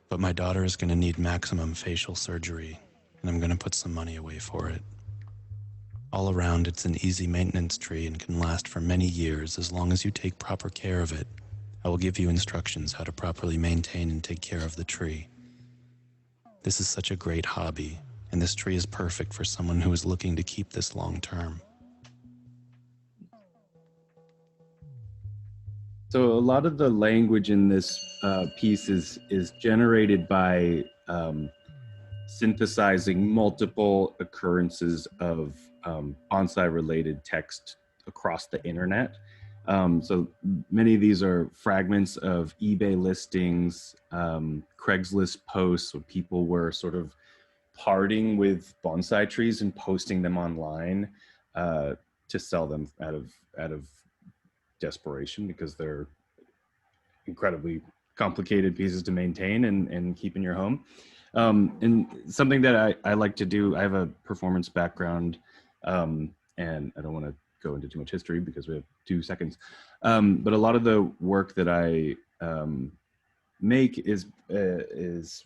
but my daughter is going to need maximum facial surgery, and I'm going to put some money away for it. All around, it's an easy maintenance tree and can last for many years as long as you take proper care of it. I will give you instructions how to properly maintain and take care of the tree. This is such a great hobby, and this tree is perfect for someone who is looking to keep this long term. So a lot of the language in this piece is generated by synthesizing multiple occurrences of bonsai-related text across the internet. So many of these are fragments of eBay listings, Craigslist posts, where people were sort of parting with bonsai trees and posting them online to sell them out of desperation, because they're incredibly complicated pieces to maintain and keep in your home. And something that I like to do, I have a performance background, and I don't want to go into too much history because we have 2 seconds. But a lot of the work that I make is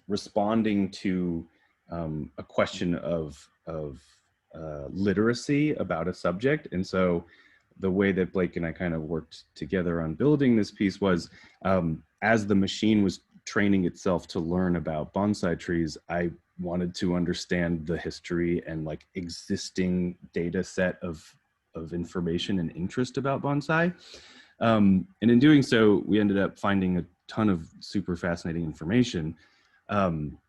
responding to a question of literacy about a subject. And so the way that Blake and I kind of worked together on building this piece was, as the machine was training itself to learn about bonsai trees, I wanted to understand the history and like existing data set of information and interest about bonsai. And in doing so, we ended up finding a ton of super fascinating information,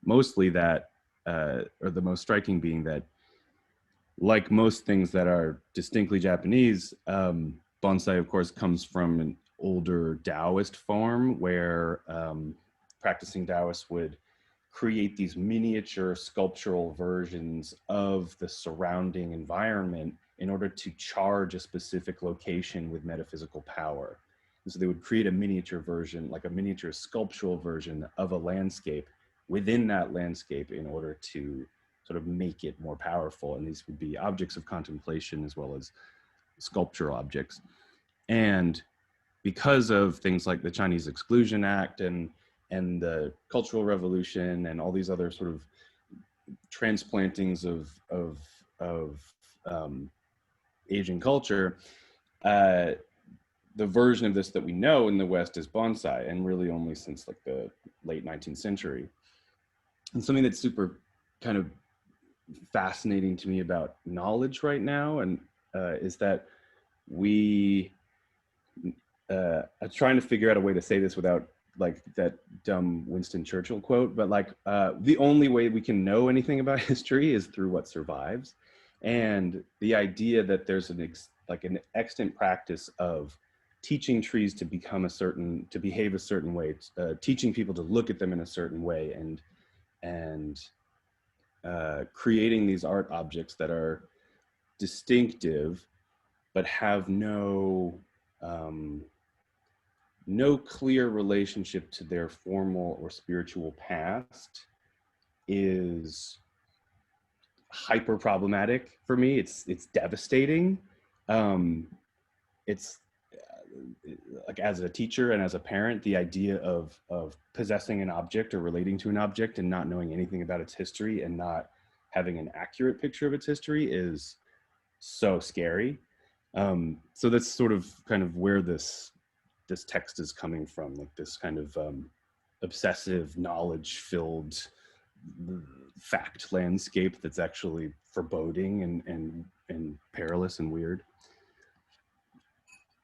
mostly that, or the most striking being that, like most things that are distinctly Japanese, bonsai, of course, comes from an older Taoist form where practicing Taoists would create these miniature sculptural versions of the surrounding environment in order to charge a specific location with metaphysical power. And so they would create a miniature version, like a miniature sculptural version of a landscape within that landscape in order to sort of make it more powerful. And these would be objects of contemplation as well as sculptural objects. And because of things like the Chinese Exclusion Act and the Cultural Revolution and all these other sort of transplantings of Asian culture, the version of this that we know in the West is bonsai, and really only since like the late 19th century. And something that's super kind of fascinating to me about knowledge right now, and is that we I'm trying to figure out a way to say this without like that dumb Winston Churchill quote, but like the only way we can know anything about history is through what survives. And the idea that there's an extant practice of teaching trees to become to behave a certain way, teaching people to look at them in a certain way, and creating these art objects that are distinctive but have no clear relationship to their formal or spiritual past is hyper problematic for me. It's devastating. It's like, as a teacher and as a parent, the idea of possessing an object or relating to an object and not knowing anything about its history and not having an accurate picture of its history is so scary. So that's sort of kind of where this text is coming from, like this kind of obsessive, knowledge-filled fact landscape that's actually foreboding and perilous and weird.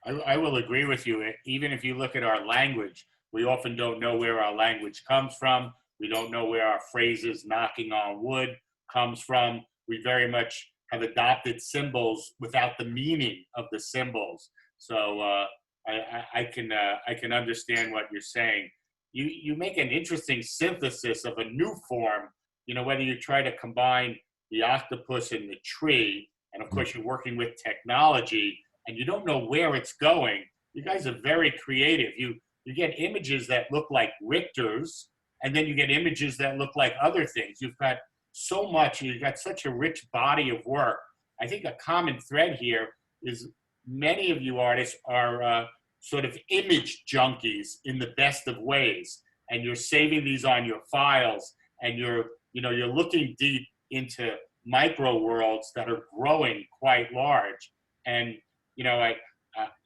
I will agree with you. Even if you look at our language, we often don't know where our language comes from. We don't know where our phrases "knocking on wood" comes from. We very much have adopted symbols without the meaning of the symbols. So I can understand what you're saying. You make an interesting synthesis of a new form. You know, whether you try to combine the octopus and the tree, and of course you're working with technology, and you don't know where it's going. You guys are very creative. You get images that look like Richters, and then you get images that look like other things. You've got so much, you've got such a rich body of work. I think a common thread here is many of you artists are sort of image junkies in the best of ways, and you're saving these on your files, and you're looking deep into micro worlds that are growing quite large. And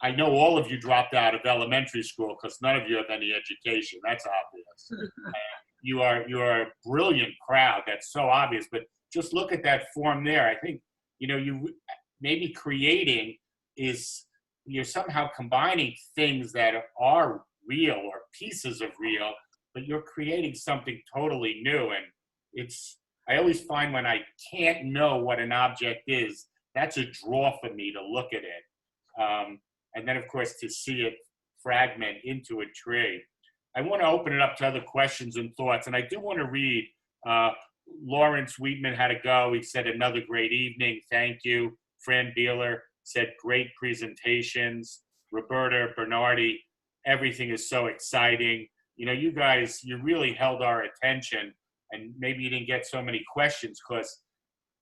I know all of you dropped out of elementary school because none of you have any education. That's obvious. You are a brilliant crowd. That's so obvious. But just look at that form there. I think you maybe creating is you're somehow combining things that are real or pieces of real, but you're creating something totally new. And I always find when I can't know what an object is, that's a draw for me to look at it. And then, of course, to see it fragment into a tree. I want to open it up to other questions and thoughts. And I do want to read, Lawrence Wheatman had to go. He said, another great evening. Thank you. Fran Beeler said, great presentations. Roberta Bernardi, everything is so exciting. You guys, you really held our attention, and maybe you didn't get so many questions because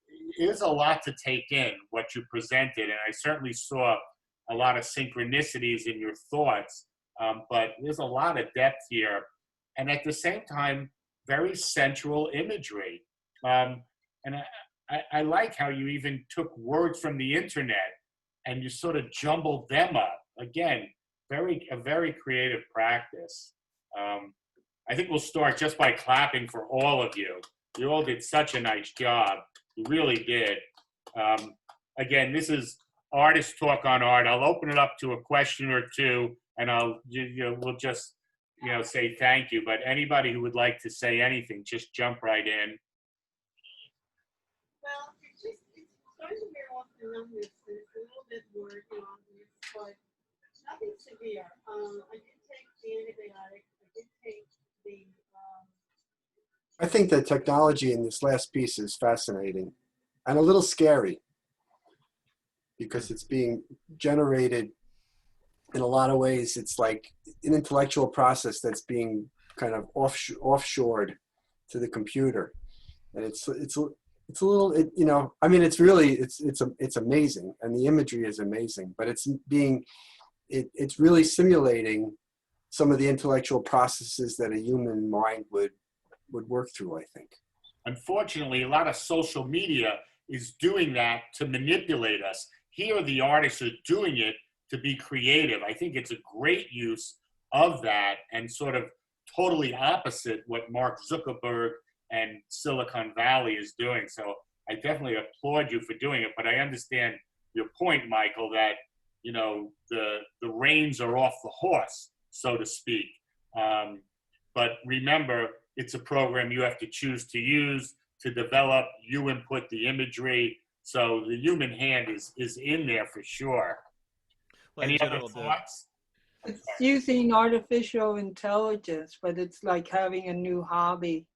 it is a lot to take in what you presented. And I certainly saw a lot of synchronicities in your thoughts, but there's a lot of depth here. And at the same time, very central imagery. And I like how you even took words from the internet and you sort of jumbled them up. Again, a very creative practice. I think we'll start just by clapping for all of you. You all did such a nice job. You really did. Again, this is Artist Talk on Art. I'll open it up to a question or two, and we'll just say thank you. But anybody who would like to say anything, just jump right in. Well, it's going to be off the numbers. It's a little bit more obvious, but nothing severe. I did take the antibiotic. I did take the. I think the technology in this last piece is fascinating and a little scary because it's being generated in a lot of ways. It's like an intellectual process that's being kind of offshored to the computer, and it's a little, it's really, it's amazing, and the imagery is amazing, but it's really simulating some of the intellectual processes that a human mind would work through, I think. Unfortunately, a lot of social media is doing that to manipulate us. Here, the artists are doing it to be creative. I think it's a great use of that and sort of totally opposite what Mark Zuckerberg and Silicon Valley is doing. So I definitely applaud you for doing it, but I understand your point, Michael, that, the reins are off the horse, so to speak. But remember, it's a program you have to choose to use, to develop. You input the imagery. So the human hand is in there for sure. Well, Any other thoughts? It's using artificial intelligence, but it's like having a new hobby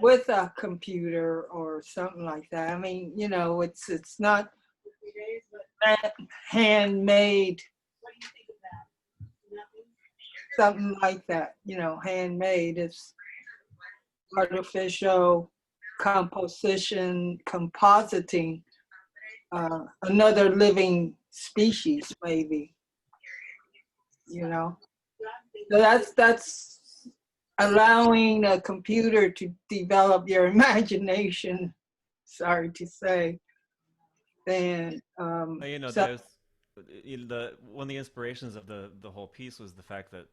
with a computer or something like that. I mean, it's not handmade. What do you think of that? Something like that, handmade. It's artificial compositing another living species, maybe. You know, so that's allowing a computer to develop your imagination. Sorry to say. And You know, so, there's one of the inspirations of the whole piece was the fact that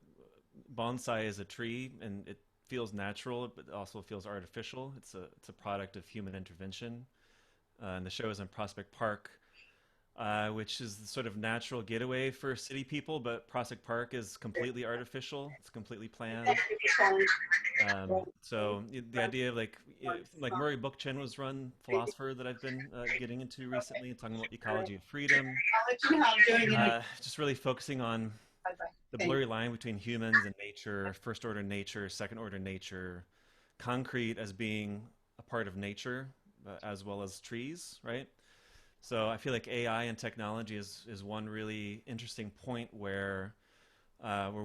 bonsai is a tree and it feels natural, but also feels artificial. It's a product of human intervention. And the show is in Prospect Park, which is the sort of natural getaway for city people, but Prospect Park is completely artificial. It's completely planned. So the idea of like Murray Bookchin was one philosopher that I've been getting into recently, talking about ecology of freedom. Just really focusing on the blurry line between humans and nature, first order nature, second order nature, concrete as being a part of nature, as well as trees, right? So I feel like AI and technology is one really interesting point where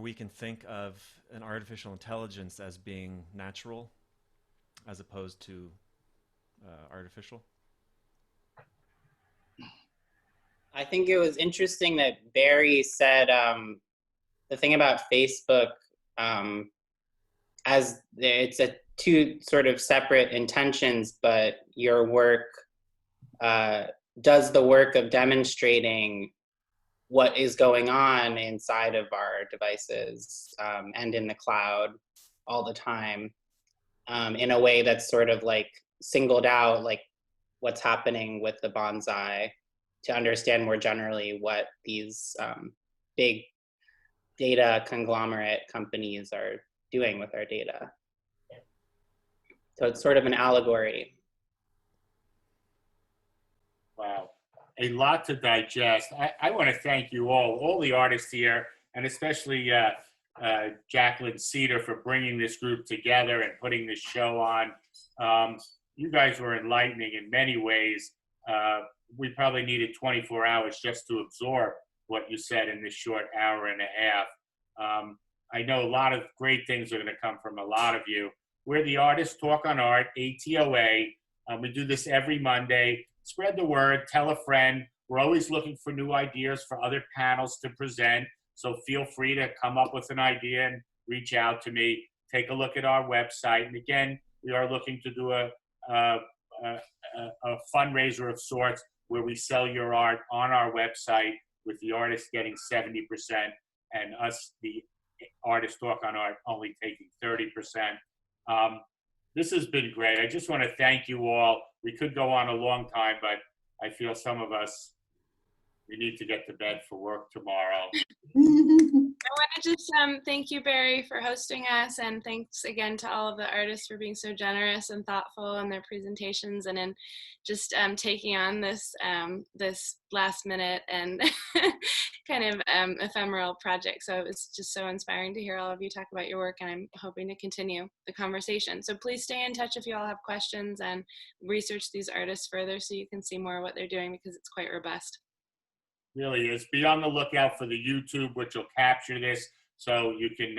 we can think of an artificial intelligence as being natural as opposed to artificial. I think it was interesting that Barry said the thing about Facebook, as it's two sort of separate intentions, but your work does the work of demonstrating what is going on inside of our devices and in the cloud all the time in a way that's sort of like singled out like what's happening with the bonsai to understand more generally what these big data conglomerate companies are doing with our data. So it's sort of an allegory. Wow, a lot to digest. I want to thank you all the artists here, and especially Jaqueline Cedar for bringing this group together and putting this show on. You guys were enlightening in many ways. We probably needed 24 hours just to absorb what you said in this short hour and a half. I know a lot of great things are going to come from a lot of you. We're the Artists Talk on Art, ATOA. We do this every Monday. Spread the word, tell a friend. We're always looking for new ideas for other panels to present. So feel free to come up with an idea and reach out to me. Take a look at our website. And again, we are looking to do a fundraiser of sorts where we sell your art on our website with the artist getting 70% and us, the Artists Talk on Art, only taking 30%. This has been great. I just want to thank you all. We could go on a long time, but I feel some of us, we need to get to bed for work tomorrow. I want to just thank you, Barry, for hosting us, and thanks again to all of the artists for being so generous and thoughtful in their presentations and in just taking on this this last minute and kind of ephemeral project. So it was just so inspiring to hear all of you talk about your work, and I'm hoping to continue the conversation. So please stay in touch if you all have questions and research these artists further so you can see more of what they're doing, because it's quite robust. Really is. Be on the lookout for the YouTube, which will capture this so you can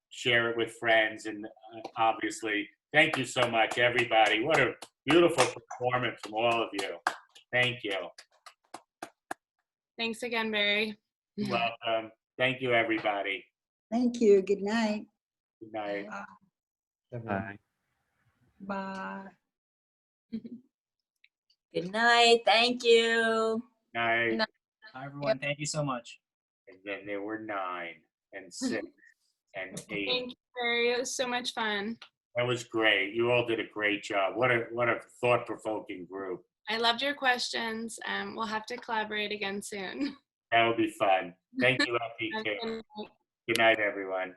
share it with friends. And obviously, thank you so much, everybody. What a beautiful performance from all of you. Thank you. Thanks again, Barry. You're welcome. Thank you, everybody. Thank you. Good night. Good night. Bye. Bye. Good night. Thank you. Night. Hi, everyone. Thank you so much. And then there were 9 and 6 and 8. Thank you, Barry. It was so much fun. That was great. You all did a great job. What a thought-provoking group. I loved your questions. We'll have to collaborate again soon. That would be fun. Thank you, LP. Good night, everyone.